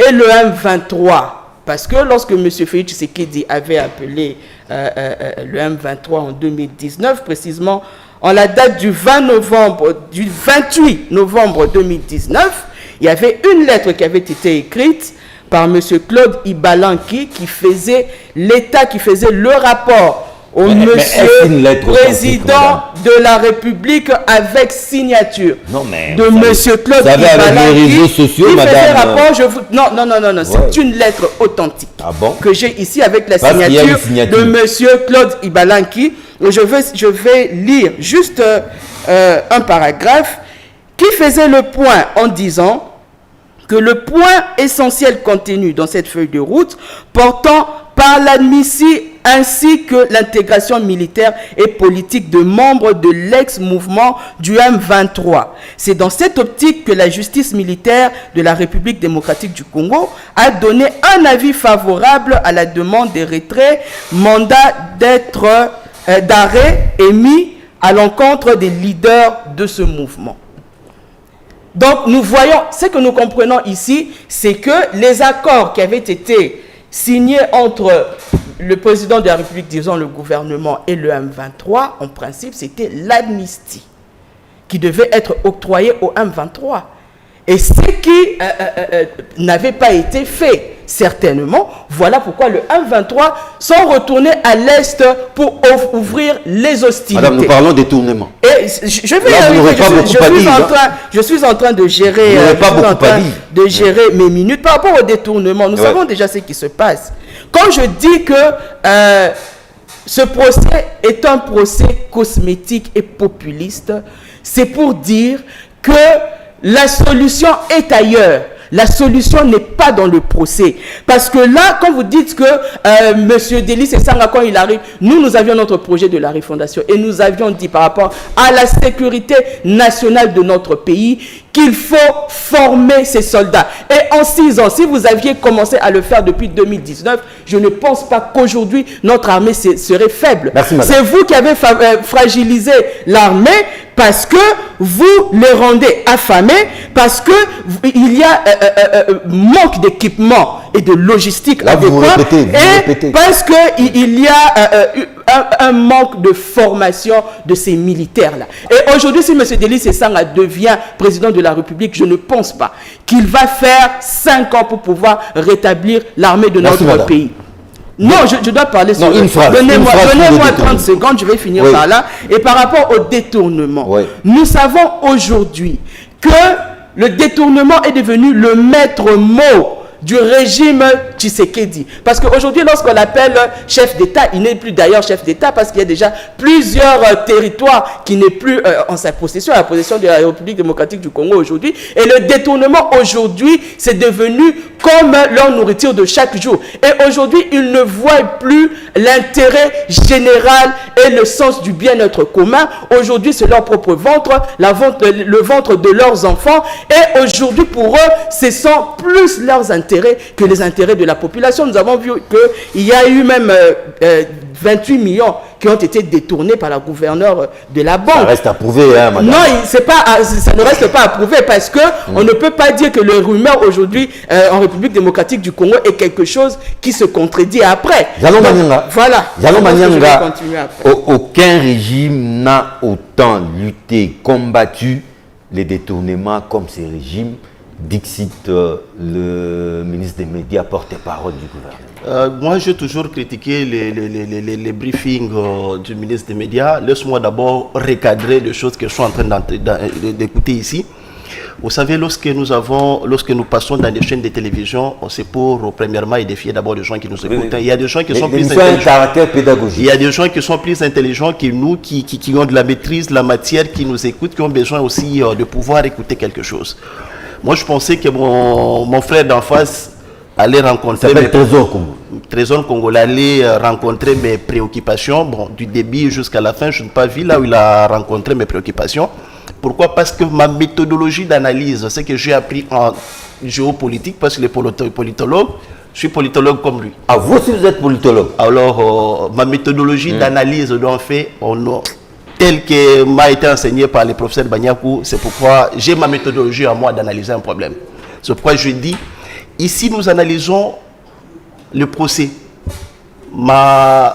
Speaker 2: et le M23. Parce que lorsque M. Félix Tshisekedi avait appelé le M23 en 2019, précisément en la date du 28 novembre 2019, il y avait une lettre qui avait été écrite par M. Claude Ibalanki qui faisait l'État, qui faisait le rapport au président de la République avec signature de M. Claude Ibalanki qui faisait rapport. Non, c'est une lettre authentique que j'ai ici avec la signature de M. Claude Ibalanki. Je vais lire juste un paragraphe qui faisait le point en disant que le point essentiel contenu dans cette feuille de route portant par l'admission ainsi que l'intégration militaire et politique de membres de l'ex-mouvement du M23. C'est dans cette optique que la justice militaire de la République démocratique du Congo a donné un avis favorable à la demande de retrait, mandat d'arrêt émis à l'encontre des leaders de ce mouvement. Donc, nous voyons, ce que nous comprenons ici, c'est que les accords qui avaient été signés entre le président de la République, disons le gouvernement, et le M23, en principe, c'était l'amnistie qui devait être octroyée au M23. Et ce qui n'avait pas été fait, certainement, voilà pourquoi le M23 sont retournés à l'Est pour ouvrir les hostilités.
Speaker 1: Madame, nous parlons de détournement.
Speaker 2: Et je suis en train de gérer, mes minutes par rapport au détournement. Nous savons déjà ce qui se passe. Quand je dis que ce procès est un procès cosmétique et populiste, c'est pour dire que la solution est ailleurs. La solution n'est pas dans le procès. Parce que là, quand vous dites que M. Délis Esanga, quand il arrive, nous avions notre projet de la refondation et nous avions dit par rapport à la sécurité nationale de notre pays qu'il faut former ces soldats. Et en 6 ans, si vous aviez commencé à le faire depuis 2019, je ne pense pas qu'aujourd'hui, notre armée serait faible.
Speaker 1: Merci,
Speaker 2: c'est vous qui avez fragilisé l'armée parce que vous les rendez affamés, parce que il y a manque d'équipement et de logistique adéquat, et parce que il y a un manque de formation de ces militaires-là. Et aujourd'hui, si M. Delis Esanga devient président de la République, je ne pense pas qu'il va faire 5 ans pour pouvoir rétablir l'armée de notre pays. Non, je dois parler sur... Donnez-moi 30 secondes, je vais finir par là. Et par rapport au détournement, nous savons aujourd'hui que le détournement est devenu le maître mot du régime Tshisekedi. Parce qu'aujourd'hui, lorsqu'on l'appelle chef d'État, il n'est plus d'ailleurs chef d'État parce qu'il y a déjà plusieurs territoires qui n'est plus en sa possession, à la possession de la République démocratique du Congo aujourd'hui. Et le détournement aujourd'hui, c'est devenu comme leur nourriture de chaque jour. Et aujourd'hui, ils ne voient plus l'intérêt général et le sens du bien-être commun. Aujourd'hui, c'est leur propre ventre, le ventre de leurs enfants. Et aujourd'hui, pour eux, ce sont plus leurs intérêts que les intérêts de la population. Nous avons vu qu'il y a eu même 28 millions qui ont été détournés par la gouverneure de la banque. Ça
Speaker 1: reste à prouver, hein, madame.
Speaker 2: Non, ça ne reste pas à prouver parce qu'on ne peut pas dire que le rumeur aujourd'hui en République démocratique du Congo est quelque chose qui se contredit après. Voilà.
Speaker 1: Aucun régime n'a autant lutté, combattu les détournements comme ces régimes. Dixit, le ministre des Médias, porte-parole du gouvernement.
Speaker 3: Moi, j'ai toujours critiqué les briefings du ministre des Médias. Laisse-moi d'abord recadrer les choses que je suis en train d'écouter ici. Vous savez, lorsque nous passons dans des chaînes de télévision, c'est pour, premièrement, identifier d'abord les gens qui nous écoutent. Il y a des gens qui sont plus intelligents. Il y a des gens qui sont plus intelligents que nous, qui ont de la maîtrise, de la matière, qui nous écoutent, qui ont besoin aussi de pouvoir écouter quelque chose. Moi, je pensais que mon frère d'en face allait rencontrer... Trésor Congolais allait rencontrer mes préoccupations. Bon, du début jusqu'à la fin, je n'ai pas vu là où il a rencontré mes préoccupations. Pourquoi? Parce que ma méthodologie d'analyse, c'est que j'ai appris en géopolitique, parce que les politologues, je suis politologue comme lui.
Speaker 1: Ah, vous aussi vous êtes politologue?
Speaker 3: Alors, ma méthodologie d'analyse, en fait, tel que m'a été enseigné par le professeur Banyakou, c'est pourquoi j'ai ma méthodologie à moi d'analyser un problème. C'est pourquoi je dis, ici nous analysons le procès. Ma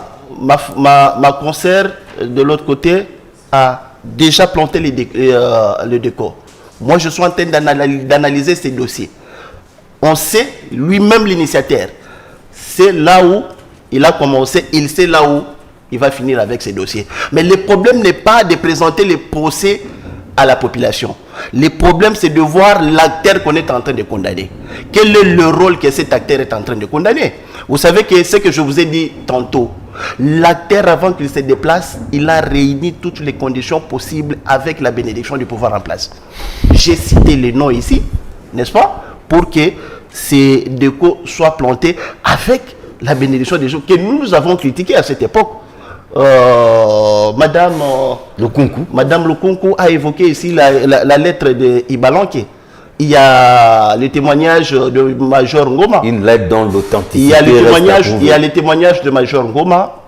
Speaker 3: concert de l'autre côté a déjà planté le décor. Moi je suis en train d'analyser ces dossiers. On sait, lui-même l'initiateur, c'est là où il a commencé, il sait là où il va finir avec ces dossiers. Mais le problème n'est pas de présenter les procès à la population. Le problème, c'est de voir l'acteur qu'on est en train de condamner. Quel est le rôle que cet acteur est en train de condamner? Vous savez que ce que je vous ai dit tantôt, l'acteur, avant qu'il se déplace, il a réuni toutes les conditions possibles avec la bénédiction du pouvoir en place. J'ai cité les noms ici, n'est-ce pas? Pour que ces décos soient plantés avec la bénédiction des gens que nous avons critiqués à cette époque. Madame Lukunku a évoqué ici la lettre de Ibalanke. Il y a le témoignage de Major Ngoma.
Speaker 1: Une lettre dans l'authenticité.
Speaker 3: Il y a le témoignage de Major Ngoma,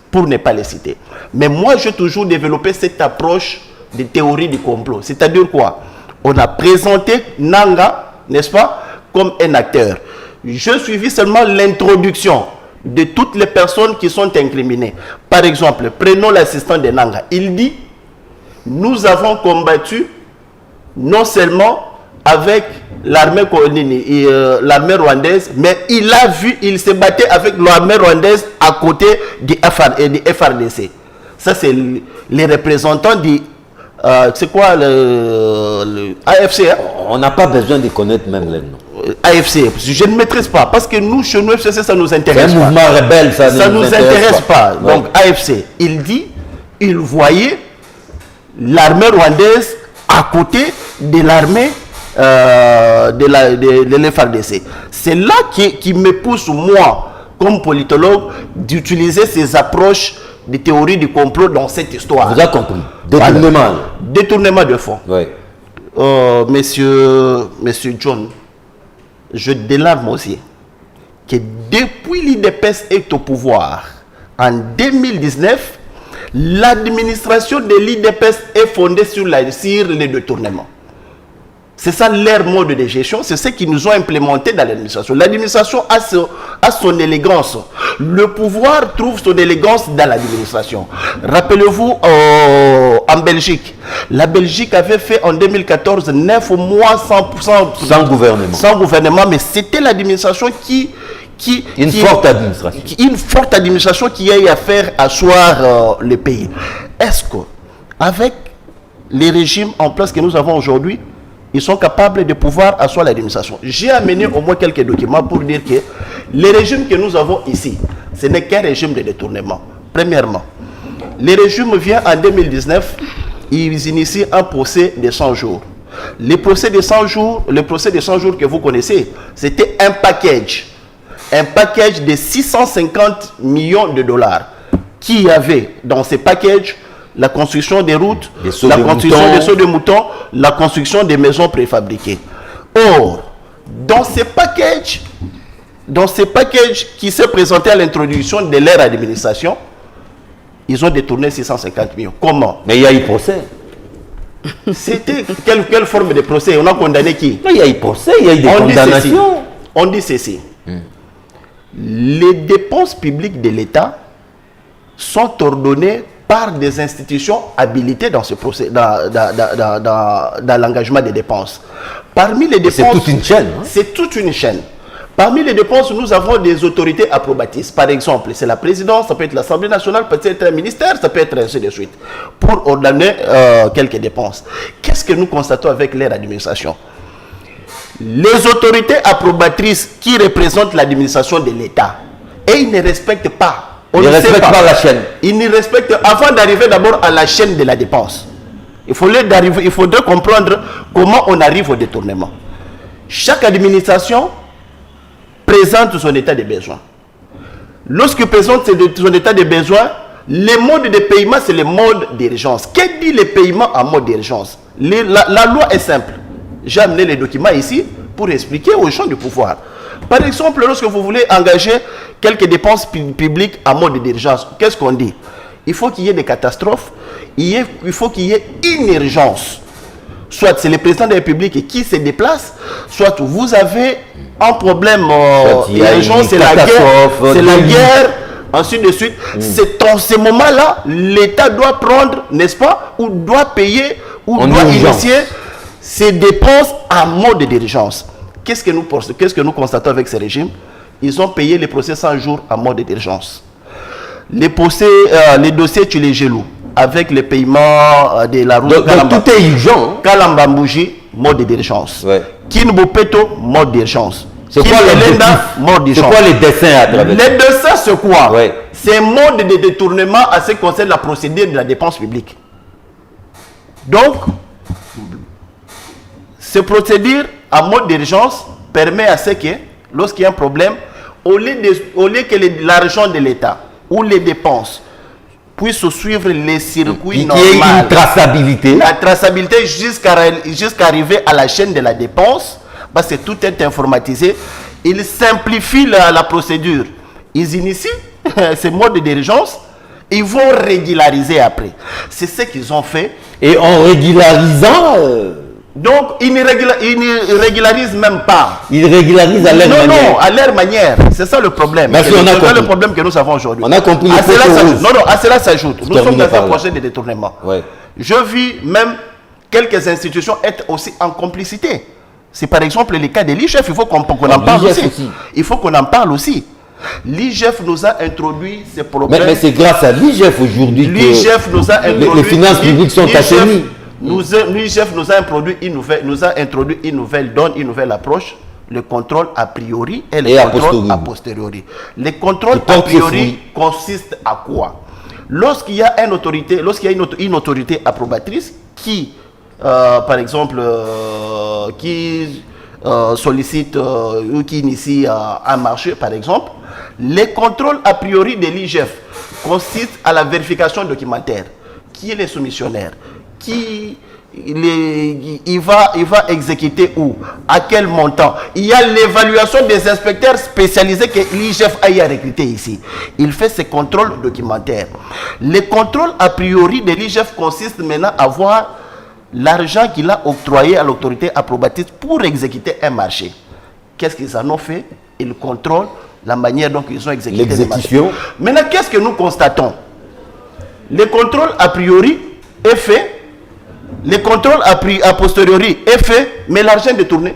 Speaker 3: pour ne pas les citer. Mais moi, j'ai toujours développé cette approche de théorie du complot. C'est-à-dire quoi? On a présenté Nanga, n'est-ce pas, comme un acteur. Je suivis seulement l'introduction de toutes les personnes qui sont incriminées. Par exemple, prenons l'assistant de Nanga. Il dit, nous avons combattu non seulement avec l'armée rwandaise, mais il se battait avec l'armée rwandaise à côté du FRDC. Ça, c'est les représentants du... c'est quoi le AFC, hein?
Speaker 1: On n'a pas besoin de connaître même les noms.
Speaker 3: AFC, je ne maîtrise pas, parce que nous, chez nous, FCC, ça nous intéresse pas.
Speaker 1: C'est un mouvement rebelle, ça
Speaker 3: ne nous intéresse pas. Donc, AFC, il dit, il voyait l'armée rwandaise à côté de l'armée de l'FRDC. C'est là qui me pousse, moi, comme politologue, d'utiliser ces approches de théorie du complot dans cette histoire.
Speaker 1: Vous avez compris. Détournement. Voilà.
Speaker 3: Détournement de fonds.
Speaker 1: Oui.
Speaker 3: Monsieur John, je délarme aussi que depuis l'IDPS est au pouvoir, en 2019, L'administration de l'IDPS est fondée sur les détournements. C'est ça leur mode de gestion, c'est ce qu'ils nous ont implémenté dans l'administration. L'administration a son élégance. Le pouvoir trouve son élégance dans l'administration. Rappelez-vous, en Belgique, la Belgique avait fait en 2014 9 mois sans gouvernement. Sans gouvernement, mais c'était l'administration
Speaker 1: une forte administration
Speaker 3: qui a eu à faire asseoir le pays. Est-ce qu'avec les régimes en place que nous avons aujourd'hui, ils sont capables de pouvoir asseoir l'administration? J'ai amené au moins quelques documents pour dire que les régimes que nous avons ici, ce n'est qu'un régime de détournement. Premièrement, les régimes viennent en 2019, ils initient un procès de 100 jours. Le procès de 100 jours que vous connaissez, c'était un package de 650 millions de dollars qui avait dans ce package la construction des routes, la construction des sauts de moutons, la construction des maisons préfabriquées. Or, dans ces packages qui se présentaient à l'introduction de leur administration, ils ont détourné 650 millions. Comment?
Speaker 1: Mais il y a eu procès.
Speaker 3: C'était quelle forme de procès? On a condamné qui?
Speaker 1: Il y a eu procès, il y a eu des condamnations.
Speaker 3: On dit ceci. Les dépenses publiques de l'État sont ordonnées par des institutions habilitées dans ce procès, dans l'engagement des dépenses. Parmi les dépenses,
Speaker 1: c'est toute une chaîne.
Speaker 3: C'est toute une chaîne. Parmi les dépenses, nous avons des autorités approbatrices. Par exemple, c'est la présidence, ça peut être l'Assemblée nationale, peut être un ministère, ça peut être ainsi de suite, pour ordonner quelques dépenses. Qu'est-ce que nous constatons avec leur administration? Les autorités approbatrices qui représentent l'administration de l'État, et ils ne respectent pas.
Speaker 1: Ils ne respectent pas la chaîne.
Speaker 3: Ils ne respectent, avant d'arriver d'abord à la chaîne de la dépense. Il faudrait comprendre comment on arrive au détournement. Chaque administration présente son état de besoin. Lorsqu'il présente son état de besoin, les modes de paiement, c'est le mode d'urgence. Qu'est-ce que dit le paiement en mode d'urgence? La loi est simple. J'ai amené les documents ici pour expliquer aux gens du pouvoir. Par exemple, lorsque vous voulez engager quelques dépenses publiques en mode d'urgence, qu'est-ce qu'on dit? Il faut qu'il y ait des catastrophes, il faut qu'il y ait une urgence. Soit c'est le président de la République qui se déplace, soit vous avez un problème, urgence, c'est la guerre, ainsi de suite. C'est dans ce moment-là, l'État doit prendre, n'est-ce pas, ou doit payer, ou doit initier ces dépenses en mode d'urgence. Qu'est-ce que nous constatons avec ces régimes? Ils ont payé les procès 100 jours en mode d'urgence. Les dossiers, tu les gelous avec le paiement de la route.
Speaker 1: Donc tout est urgent.
Speaker 3: Kalambambouji, mode d'urgence. Ouais. Kinbopeto, mode d'urgence.
Speaker 1: C'est quoi les dessins à travers?
Speaker 3: Les dessins, c'est quoi?
Speaker 1: Ouais.
Speaker 3: C'est un mode de détournement à ce qui concerne la procédure de la dépense publique. Donc, ce procédure en mode d'urgence permet à ce que, lorsqu'il y a un problème, au lieu que l'argent de l'État ou les dépenses puissent suivre les circuits normaux.
Speaker 1: Il y a une traçabilité.
Speaker 3: La traçabilité jusqu'à arriver à la chaîne de la dépense, parce que tout est informatisé. Ils simplifient la procédure. Ils initient ces modes d'urgence. Ils vont régulariser après. C'est ce qu'ils ont fait.
Speaker 1: Et en régularisant...
Speaker 3: Donc, ils ne régularisent même pas.
Speaker 1: Ils régularisent à leur manière.
Speaker 3: Non, à leur manière. C'est ça le problème.
Speaker 1: C'est
Speaker 3: le problème que nous avons aujourd'hui.
Speaker 1: On a compris.
Speaker 3: À cela s'ajoute. Nous sommes dans un projet de détournement. Ouais. Je vis même quelques institutions être aussi en complicité. C'est par exemple le cas de l'IGF. Il faut qu'on en parle aussi. Il faut qu'on en parle aussi. L'IGF nous a introduit ces problèmes.
Speaker 1: Mais c'est grâce à l'IGF aujourd'hui que les finances publiques sont assainies.
Speaker 3: L'IGF nous a introduit une nouvelle donne, une nouvelle approche, le contrôle a priori et le contrôle a posteriori. Le contrôle a priori consiste à quoi? Lorsqu'il y a une autorité approbatrice qui, par exemple, qui sollicite ou qui initie un marché, par exemple, les contrôles a priori de l'IGF consistent à la vérification documentaire. Qui est le soumissionnaire? Qui il va exécuter où? À quel montant? Il y a l'évaluation des inspecteurs spécialisés que l'IGF a recruté ici. Il fait ses contrôles documentaires. Les contrôles a priori de l'IGF consistent maintenant à voir l'argent qu'il a octroyé à l'autorité approbatrice pour exécuter un marché. Qu'est-ce qu'ils en ont fait? Ils contrôlent la manière dont ils ont exécuté
Speaker 1: l'exécution.
Speaker 3: Maintenant, qu'est-ce que nous constatons? Les contrôles a priori est fait, les contrôles a posteriori est fait, mais l'argent est détourné.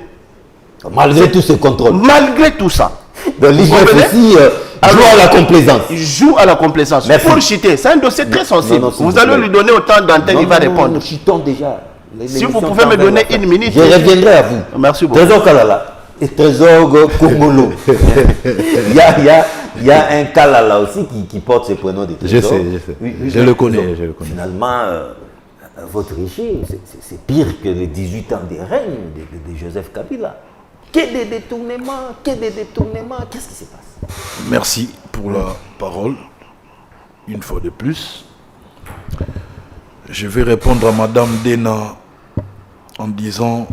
Speaker 1: Malgré tous ces contrôles.
Speaker 3: Malgré tout ça.
Speaker 1: Donc l'IGF aussi joue à la complaisance.
Speaker 3: Il joue à la complaisance.
Speaker 1: Merci.
Speaker 3: Pour chiter, c'est un dossier très sensible.
Speaker 1: Non,
Speaker 3: vous allez lui donner autant d'antenne, il va répondre.
Speaker 1: Nous chitons déjà.
Speaker 3: Si vous pouvez me donner une minute.
Speaker 1: Je reviendrai à vous.
Speaker 3: Merci beaucoup.
Speaker 1: Trésor Kalala et Trésor Kongolo. Il y a un Kalala aussi qui porte ce prénom de Trésor.
Speaker 4: Je sais.
Speaker 1: Oui,
Speaker 4: Je le connais.
Speaker 1: Finalement, votre régime, c'est pire que les 18 ans de règne de Joseph Kabila. Qu'est-ce qui se passe?
Speaker 4: Merci pour la parole. Une fois de plus, je vais répondre à Madame Dena en disant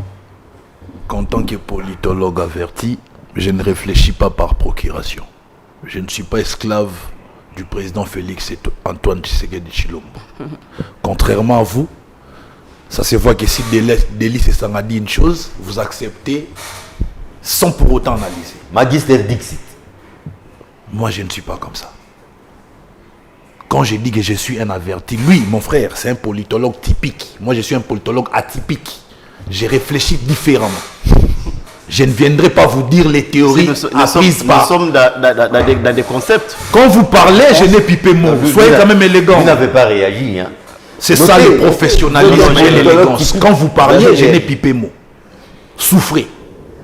Speaker 4: qu'en tant que politologue averti, je ne réfléchis pas par procuration. Je ne suis pas esclave du président Félix Antoine Tshisekedi Tshilombo. Contrairement à vous, ça se voit que si Délice et Sanga dit une chose, vous acceptez sans pour autant analyser.
Speaker 1: Magister Dixit.
Speaker 4: Moi, je ne suis pas comme ça. Quand je dis que je suis un averti, lui, mon frère, c'est un politologue typique. Moi, je suis un politologue atypique. Je réfléchis différemment. Je ne viendrai pas vous dire les théories apprises par...
Speaker 3: Nous sommes dans des concepts.
Speaker 4: Quand vous parlez, je n'ai pipé mot. Soyez quand même élégant.
Speaker 1: Vous n'avez pas réagi. Hein.
Speaker 4: C'est ça le professionnalisme et l'élégance. Quand vous parlez, je n'ai pipé mot. Souffrez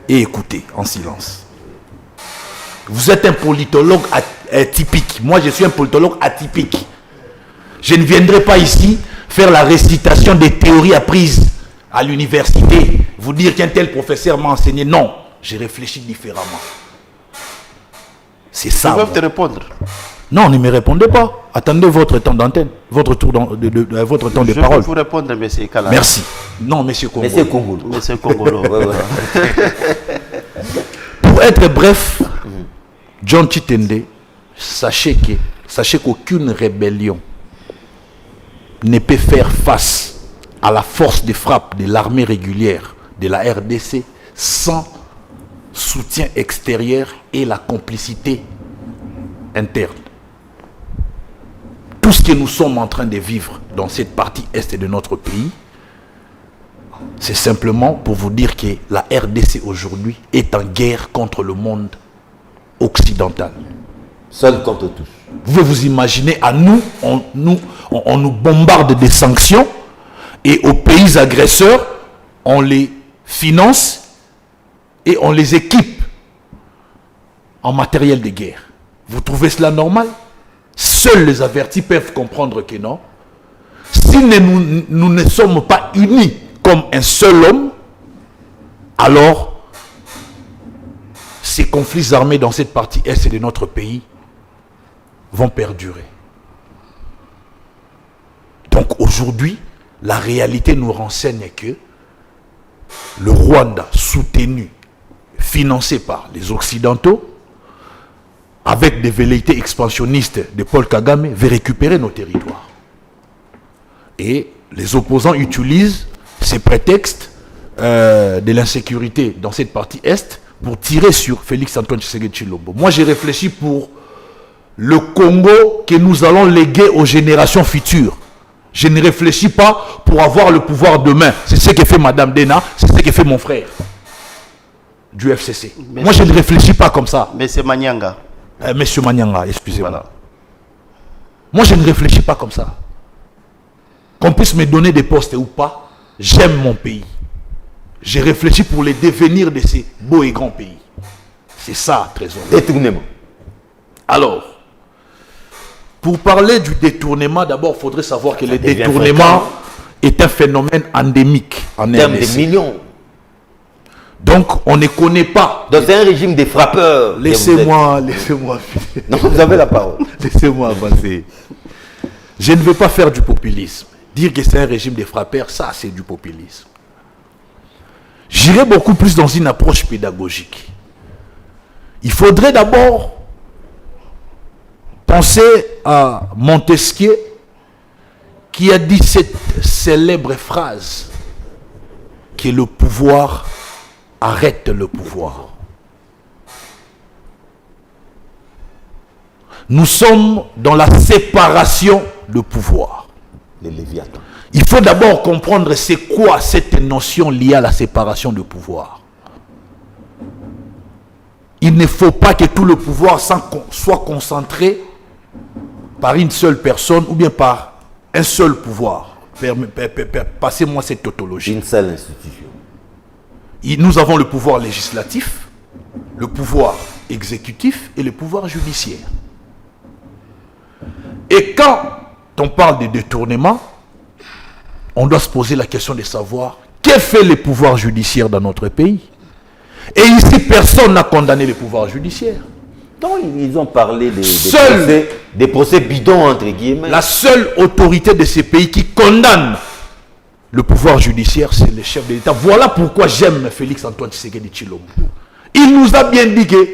Speaker 4: et écoutez en silence. Vous êtes un politologue typique. Moi, je suis un politologue atypique. Je ne viendrai pas ici faire la récitation des théories apprises à l'université. Vous dire qu'un tel professeur m'a enseigné. Non, j'ai réfléchi différemment. C'est ça.
Speaker 3: Ils peuvent te répondre.
Speaker 4: Non, ne me répondez pas. Attendez votre temps d'antenne, votre tour votre temps de parole.
Speaker 3: Je vais vous répondre, monsieur Kalala.
Speaker 4: Merci. Non, monsieur Kongolo.
Speaker 1: Monsieur Kongolo.
Speaker 3: Monsieur Kongolo.
Speaker 4: Pour être bref, John Chitende, sachez qu'aucune rébellion ne peut faire face à la force de frappe de l'armée régulière de la RDC sans soutien extérieur et la complicité interne. Tout ce que nous sommes en train de vivre dans cette partie est de notre pays, c'est simplement pour vous dire que la RDC aujourd'hui est en guerre contre le monde occidental.
Speaker 1: Seul contre tous.
Speaker 4: Vous pouvez vous imaginer, à nous, on nous bombarde des sanctions et aux pays agresseurs, on les finance et on les équipe en matériel de guerre. Vous trouvez cela normal? Seuls les avertis peuvent comprendre que non. Si nous ne sommes pas unis comme un seul homme, alors ces conflits armés dans cette partie est de notre pays vont perdurer. Donc aujourd'hui, la réalité nous renseigne que le Rwanda, soutenu, financé par les Occidentaux, avec des velléités expansionnistes de Paul Kagame, veut récupérer nos territoires. Et les opposants utilisent ces prétextes de l'insécurité dans cette partie Est pour tirer sur Félix Antoine Tshisekedi Tshilombo. Moi, j'ai réfléchi pour le Congo que nous allons léguer aux générations futures. Je ne réfléchis pas pour avoir le pouvoir demain. C'est ce que fait Madame Dena, c'est ce que fait mon frère du FCC. Mais moi, je ne réfléchis pas comme ça.
Speaker 3: Monsieur Manyanga.
Speaker 4: Monsieur Manyanga, excusez-moi.
Speaker 3: Voilà.
Speaker 4: Moi, je ne réfléchis pas comme ça. Qu'on puisse me donner des postes ou pas, j'aime mon pays. J'ai réfléchi pour le devenir de ces beaux et grands pays. C'est ça, trésor.
Speaker 1: Détournement.
Speaker 4: Alors, pour parler du détournement, d'abord, il faudrait savoir que le détournement est un phénomène endémique en
Speaker 1: termes
Speaker 4: RDC.
Speaker 1: de millions.
Speaker 4: Donc, on ne connaît pas.
Speaker 1: Donc c'est un régime des frappeurs.
Speaker 4: Laissez-moi.
Speaker 1: Non, vous avez la parole.
Speaker 4: Laissez-moi avancer. Je ne veux pas faire du populisme. dire que c'est un régime des frappeurs, ça c'est du populisme. J'irai beaucoup plus dans une approche pédagogique. Il faudrait d'abord penser à Montesquieu qui a dit cette célèbre phrase que le pouvoir arrête le pouvoir. Nous sommes dans la séparation de pouvoir.
Speaker 1: Les Léviathans.
Speaker 4: Il faut d'abord comprendre c'est quoi cette notion liée à la séparation de pouvoir. Il ne faut pas que tout le pouvoir soit concentré par une seule personne ou bien par un seul pouvoir. Passez-moi cette tautologie.
Speaker 1: Une seule institution.
Speaker 4: Nous avons le pouvoir législatif, le pouvoir exécutif et le pouvoir judiciaire. Et quand on parle de détournement, on doit se poser la question de savoir que fait le pouvoir judiciaire dans notre pays. Et ici, personne n'a condamné le pouvoir judiciaire.
Speaker 1: Non, ils ont parlé des procès bidons, entre guillemets.
Speaker 4: La seule autorité de ces pays qui condamne le pouvoir judiciaire, c'est le chef de l'État. Voilà pourquoi j'aime Félix Antoine Tshisekedi Tshilombo. Il nous a bien dit que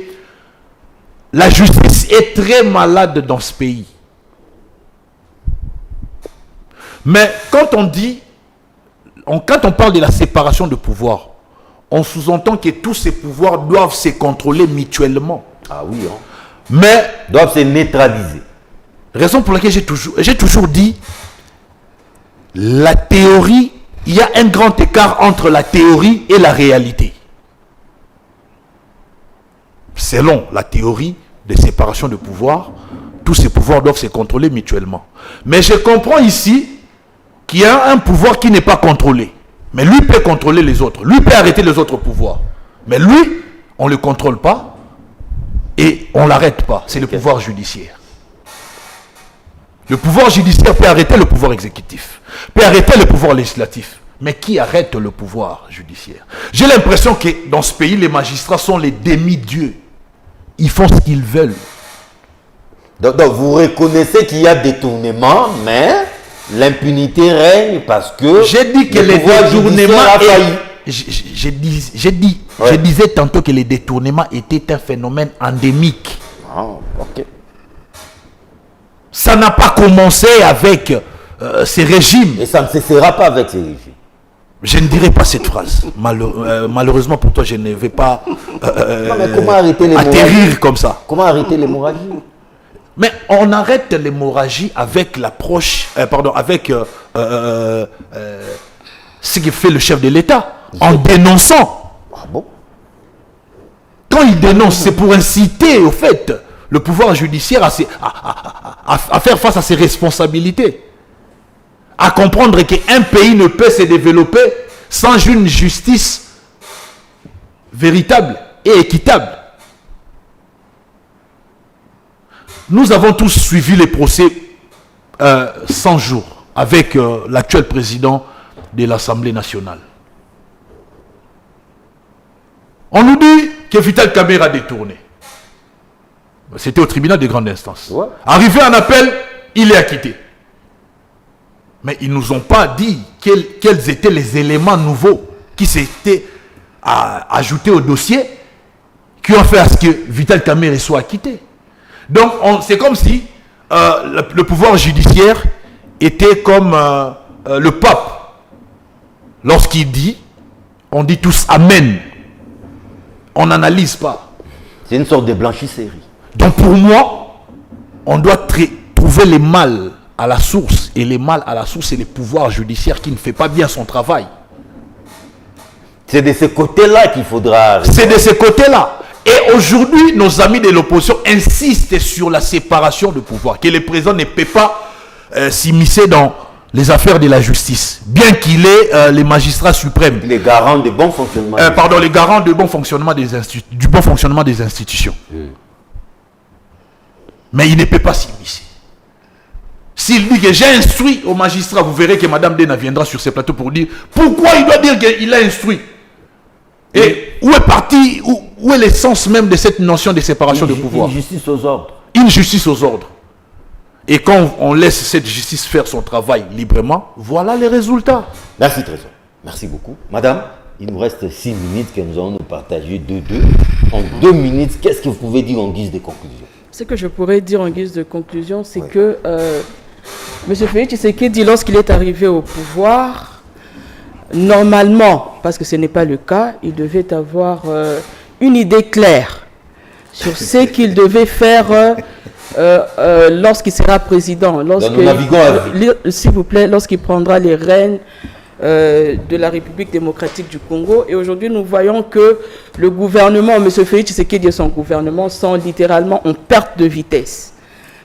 Speaker 4: la justice est très malade dans ce pays. Mais quand on parle de la séparation de pouvoir, on sous-entend que tous ces pouvoirs doivent se contrôler mutuellement.
Speaker 1: Ah oui, hein.
Speaker 4: Mais
Speaker 1: doivent se neutraliser.
Speaker 4: Raison pour laquelle j'ai toujours dit, la théorie, il y a un grand écart entre la théorie et la réalité. Selon la théorie de séparation de pouvoir, tous ces pouvoirs doivent se contrôler mutuellement. Mais je comprends ici qu'il y a un pouvoir qui n'est pas contrôlé. Mais lui peut contrôler les autres. Lui peut arrêter les autres pouvoirs. Mais lui, on ne le contrôle pas et on ne l'arrête pas. C'est le pouvoir judiciaire. Le pouvoir judiciaire peut arrêter le pouvoir exécutif, peut arrêter le pouvoir législatif. Mais qui arrête le pouvoir judiciaire? J'ai l'impression que dans ce pays, les magistrats sont les demi-dieux. Ils font ce qu'ils veulent.
Speaker 1: Donc vous reconnaissez qu'il y a détournement, mais l'impunité règne parce que
Speaker 4: j'ai dit que les détournements je disais tantôt que les détournements étaient un phénomène endémique.
Speaker 1: Oh, ok.
Speaker 4: Ça n'a pas commencé avec ces régimes.
Speaker 1: Et ça ne cessera pas avec ces régimes.
Speaker 4: Je ne dirai pas cette phrase. Malheureusement pour toi, je ne vais pas
Speaker 1: comment arrêter
Speaker 4: atterrir comme ça.
Speaker 1: Comment arrêter l'hémorragie?
Speaker 4: Mais on arrête l'hémorragie avec l'approche, avec ce que fait le chef de l'État, en dénonçant.
Speaker 1: Ah bon?
Speaker 4: Quand il dénonce, c'est pour inciter, au fait, le pouvoir judiciaire à faire face à ses responsabilités. À comprendre qu'un pays ne peut se développer sans une justice véritable et équitable. Nous avons tous suivi les procès 100 jours avec l'actuel président de l'Assemblée nationale. On nous dit que Vital Kamerhe a détourné. C'était au tribunal de grande instance. Ouais. Arrivé en appel, il est acquitté. Mais ils ne nous ont pas dit quels étaient les éléments nouveaux qui s'étaient ajoutés au dossier qui ont fait à ce que Vital Kamerhe soit acquitté. Donc, c'est comme si le pouvoir judiciaire était comme le pape. Lorsqu'il dit, on dit tous Amen. On n'analyse pas.
Speaker 1: C'est une sorte de blanchisserie.
Speaker 4: Donc, pour moi, on doit trouver les mal à la source. Et les mal à la source, c'est le pouvoir judiciaire qui ne fait pas bien son travail.
Speaker 1: C'est de ce côté-là qu'il faudra...
Speaker 4: C'est de ce côté-là. Et aujourd'hui, nos amis de l'opposition insistent sur la séparation de pouvoir, que le président ne peut pas s'immiscer dans les affaires de la justice, bien qu'il est le magistrat suprême.
Speaker 1: Les garants de bon fonctionnement.
Speaker 4: Les garants de bon fonctionnement du bon fonctionnement des institutions. Mais il ne peut pas s'immiscer. S'il dit que j'ai instruit au magistrat, vous verrez que Mme Dena viendra sur ce plateau pour dire pourquoi il doit dire qu'il a instruit. Et où est parti, où est l'essence même de cette notion de séparation de pouvoir?
Speaker 1: Une justice aux ordres.
Speaker 4: Une justice aux ordres. Et quand on laisse cette justice faire son travail librement, voilà les résultats.
Speaker 1: Merci Trésor. Merci beaucoup. Madame, il nous reste 6 minutes que nous allons nous partager deux. En 2 minutes, qu'est-ce que vous pouvez dire en guise de conclusion?
Speaker 2: Ce que je pourrais dire en guise de conclusion, c'est que M. Félix Tshisekedi, lorsqu'il est arrivé au pouvoir, normalement, parce que ce n'est pas le cas, il devait avoir une idée claire sur ce qu'il devait faire lorsqu'il sera président, s'il vous plaît, lorsqu'il prendra les rênes de la République démocratique du Congo. Et aujourd'hui, nous voyons que le gouvernement, M. Félix Tshisekedi et son gouvernement sont littéralement en perte de vitesse.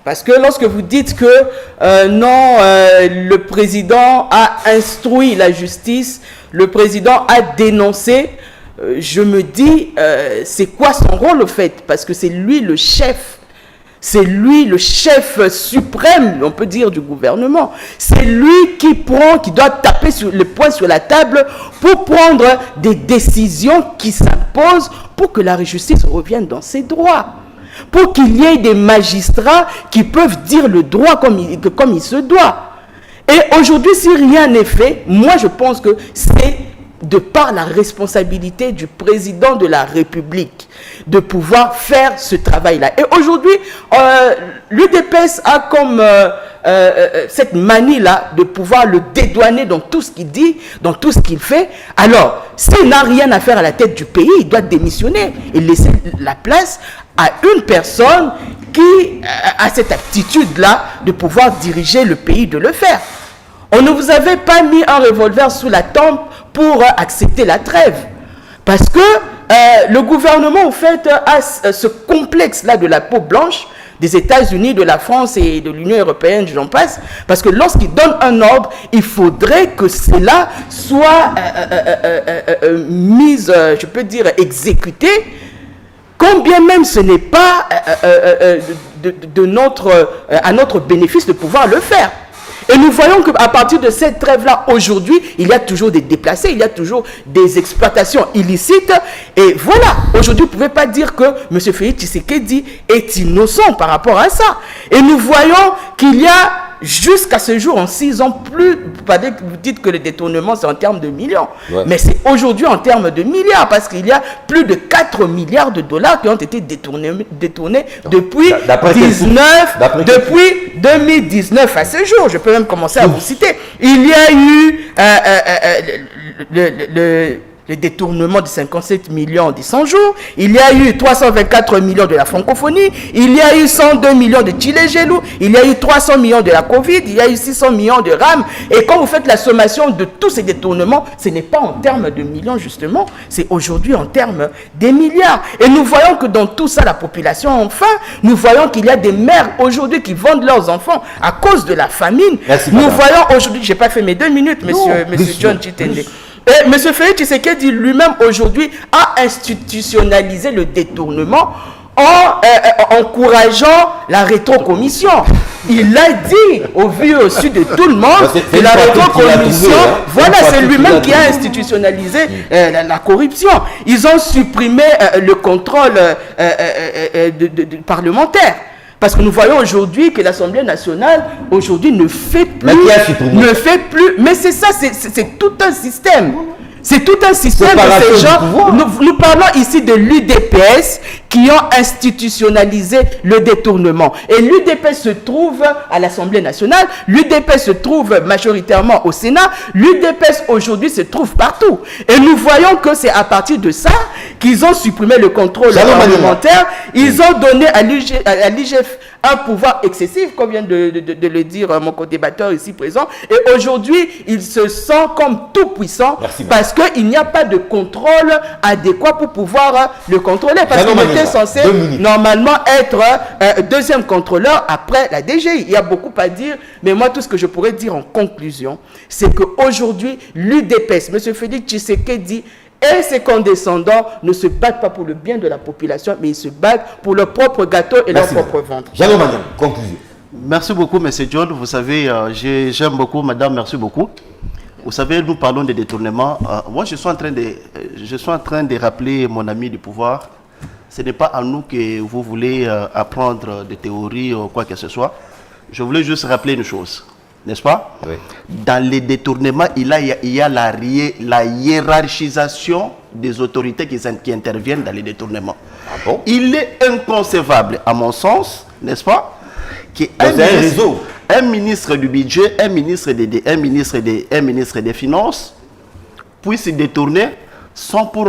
Speaker 2: Parce que lorsque vous dites que le président a instruit la justice, le président a dénoncé, je me dis, c'est quoi son rôle au fait? Parce que c'est lui le chef. C'est lui le chef suprême, on peut dire, du gouvernement. C'est lui qui doit taper le poing sur la table pour prendre des décisions qui s'imposent pour que la justice revienne dans ses droits. Pour qu'il y ait des magistrats qui peuvent dire le droit comme il se doit. Et aujourd'hui, si rien n'est fait, moi je pense que c'est de par la responsabilité du président de la République de pouvoir faire ce travail-là. Et aujourd'hui, l'UDPS a comme cette manie-là de pouvoir le dédouaner dans tout ce qu'il dit, dans tout ce qu'il fait. Alors, s'il n'a rien à faire à la tête du pays, il doit démissionner et laisser la place à une personne qui a cette aptitude-là de pouvoir diriger le pays, de le faire. On ne vous avait pas mis un revolver sous la tempe pour accepter la trêve. Parce que le gouvernement, en fait, a ce complexe-là de la peau blanche des États-Unis, de la France et de l'Union européenne, j'en passe. Parce que lorsqu'il donne un ordre, il faudrait que cela soit mise, je peux dire, exécuté, combien même ce n'est pas à notre bénéfice de pouvoir le faire. Et nous voyons qu'à partir de cette trêve-là, aujourd'hui, il y a toujours des déplacés, il y a toujours des exploitations illicites. Et voilà, aujourd'hui, vous ne pouvez pas dire que M. Félix Tshisekedi est innocent par rapport à ça. Et nous voyons qu'il y a, jusqu'à ce jour, en 6 ans, vous dites que le détournement, c'est en termes de millions. Ouais. Mais c'est aujourd'hui en termes de milliards, parce qu'il y a plus de 4 milliards de dollars qui ont été détournés depuis 2019 à ce jour. Je peux même commencer à vous citer. Il y a eu le détournement de 57 millions en 100 jours. Il y a eu 324 millions de la francophonie. Il y a eu 102 millions de Tchilé-Gelou. Il y a eu 300 millions de la Covid. Il y a eu 600 millions de RAM. Et quand vous faites la sommation de tous ces détournements, ce n'est pas en termes de millions justement, c'est aujourd'hui en termes des milliards. Et nous voyons que dans tout ça, la population, enfin, nous voyons qu'il y a des mères aujourd'hui qui vendent leurs enfants à cause de la famine.
Speaker 1: Merci,
Speaker 2: nous voyons aujourd'hui, je n'ai pas fait mes 2 minutes, monsieur John Chitende. Et M. Félix Tshisekedi lui-même aujourd'hui a institutionnalisé le détournement en encourageant la rétrocommission. Il l'a dit au vu et au su de tout le monde que la rétrocommission, voilà, c'est lui-même qui a institutionnalisé la corruption. Ils ont supprimé le contrôle parlementaire. Parce que nous voyons aujourd'hui que l'Assemblée nationale, aujourd'hui, ne fait plus. Mais c'est ça, c'est tout un système. C'est tout un système de ces gens. Nous parlons ici de l'UDPS qui ont institutionnalisé le détournement. Et l'UDPS se trouve à l'Assemblée nationale, l'UDPS se trouve majoritairement au Sénat, l'UDPS aujourd'hui se trouve partout. Et nous voyons que c'est à partir de ça qu'ils ont supprimé le contrôle parlementaire, ils ont donné à l'IGF un pouvoir excessif, comme vient de le dire mon co-débatteur ici présent. Et aujourd'hui, il se sent comme tout puissant parce qu'il n'y a pas de contrôle adéquat pour pouvoir le contrôler. Parce qu'il était censé normalement être deuxième contrôleur après la DGI. Il y a beaucoup à dire, mais moi, tout ce que je pourrais dire en conclusion, c'est qu'aujourd'hui, l'UDPS, M. Félix Tshisekedi et ses condescendants ne se battent pas pour le bien de la population, mais ils se battent pour leur propre gâteau et leur propre ventre.
Speaker 1: Jean Madame, conclusion.
Speaker 3: Merci beaucoup, M. John. Vous savez, j'aime beaucoup, Madame, merci beaucoup. Vous savez, nous parlons de détournement. Moi, je suis en train de rappeler mon ami du pouvoir. Ce n'est pas à nous que vous voulez apprendre des théories ou quoi que ce soit. je voulais juste rappeler une chose, n'est-ce pas?
Speaker 1: Oui.
Speaker 3: Dans les détournements, il y a la hiérarchisation des autorités qui interviennent dans les détournements.
Speaker 1: Ah bon?
Speaker 3: Il est inconcevable, à mon sens, n'est-ce pas, qu'un ministre du budget, un ministre des finances puisse détourner sans pour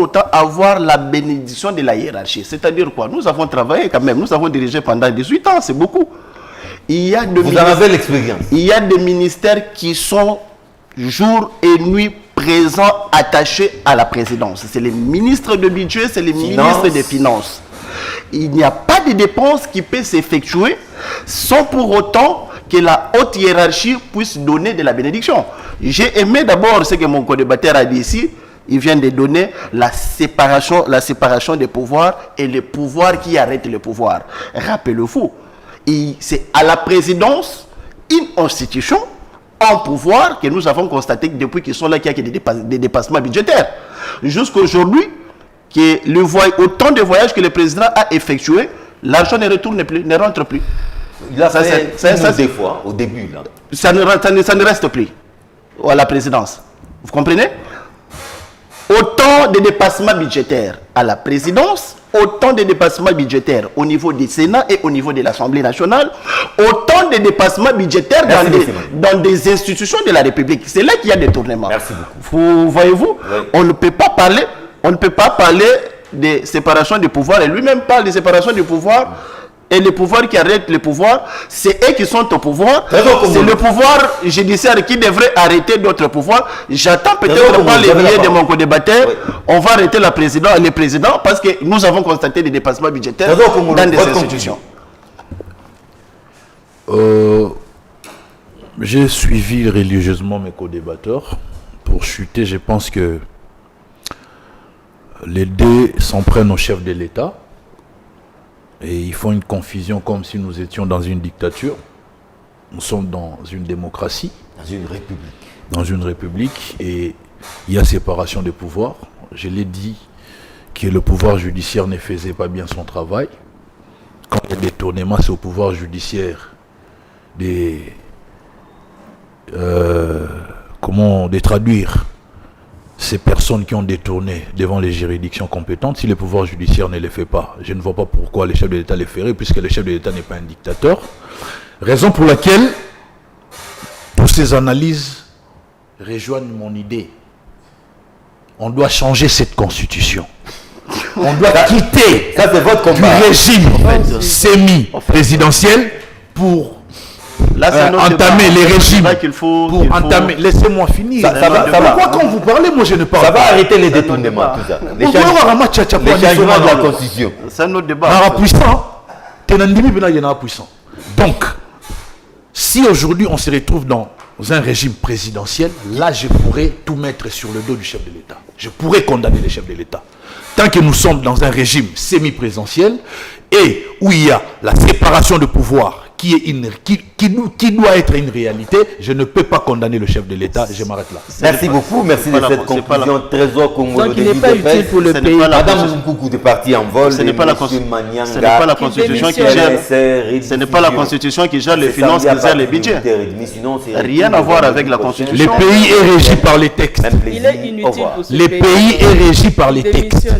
Speaker 3: autant avoir la bénédiction de la hiérarchie. C'est-à-dire quoi? Nous avons travaillé quand même, nous avons dirigé pendant 18 ans, c'est beaucoup.
Speaker 1: Vous en avez l'expérience.
Speaker 3: Il y a des ministères qui sont jour et nuit présents, attachés à la présidence. C'est les ministres de budget, c'est les ministres des finances. Il n'y a pas de dépenses qui peuvent s'effectuer sans pour autant que la haute hiérarchie puisse donner de la bénédiction. J'ai aimé d'abord ce que mon co-débatteur a dit ici. Il vient de donner la séparation des pouvoirs et les pouvoirs qui arrêtent le pouvoir. Rappelez-vous, c'est à la présidence, une institution, un pouvoir que nous avons constaté que depuis qu'ils sont là, qu'il y a des dépassements budgétaires. Jusqu'aujourd'hui, autant de voyages que le président a effectués, l'argent ne retourne plus, ne rentre plus.
Speaker 1: Il a fait des fois, au début. Là.
Speaker 3: Ça ne reste plus à la présidence. Vous comprenez? Autant de dépassements budgétaires à la présidence, autant de dépassements budgétaires au niveau du Sénat et au niveau de l'Assemblée nationale, autant de dépassements budgétaires dans des institutions de la République. C'est là qu'il y a des détournements.
Speaker 1: Merci beaucoup.
Speaker 3: Voyez-vous,
Speaker 1: oui.
Speaker 3: On ne peut pas parler de séparation du pouvoir, et lui-même parle de séparation du pouvoir. Et le pouvoir qui arrête le pouvoir, c'est eux qui sont au pouvoir. C'est le pouvoir judiciaire qui devrait arrêter d'autres pouvoirs. J'attends peut-être pas les billets de mon co-débatteur. Oui. On va arrêter le président parce que nous avons constaté des dépassements budgétaires dans des institutions.
Speaker 4: J'ai suivi religieusement mes co-débatteurs. Pour chuter, je pense que les dés s'en prennent au chef de l'État. Et ils font une confusion comme si nous étions dans une dictature. Nous sommes dans une démocratie.
Speaker 1: Dans une république.
Speaker 4: Dans une république. Et il y a séparation des pouvoirs. Je l'ai dit que le pouvoir judiciaire ne faisait pas bien son travail. Quand il y a des détournements, c'est au pouvoir judiciaire de traduire ces personnes qui ont détourné devant les juridictions compétentes. Si le pouvoir judiciaire ne les fait pas, je ne vois pas pourquoi le chef de l'État les ferait, puisque le chef de l'État n'est pas un dictateur. Raison pour laquelle toutes ces analyses rejoignent mon idée. On doit changer cette constitution. On doit quitter du régime semi-présidentiel pour entamer les régimes. Laissez-moi finir. Pourquoi quand vous parlez, moi je ne parle pas?
Speaker 1: Ça va arrêter les détournements, tout ça. Les changements de la Constitution.
Speaker 3: C'est un autre débat.
Speaker 4: Donc, si aujourd'hui on se retrouve dans un régime présidentiel, là je pourrais tout mettre sur le dos du chef de l'État. Je pourrais condamner le chef de l'État. Tant que nous sommes dans un régime semi-présidentiel et où il y a la séparation de pouvoir qui doit être une réalité, je ne peux pas condamner le chef de l'État. Je m'arrête là.
Speaker 1: Merci beaucoup. Merci de cette conclusion. Trésor Congolais.
Speaker 2: Donc il n'est pas utile pour le pays.
Speaker 1: Madame Nkoukou est partie en vol.
Speaker 3: Ce n'est pas la Constitution qui gère. Ce n'est pas la Constitution qui gère les finances, qui gère les budgets. Rien à voir avec la Constitution.
Speaker 4: Le pays est régi par les textes.
Speaker 2: Il est inutile pour ce pays.
Speaker 4: Le pays est régi par les textes.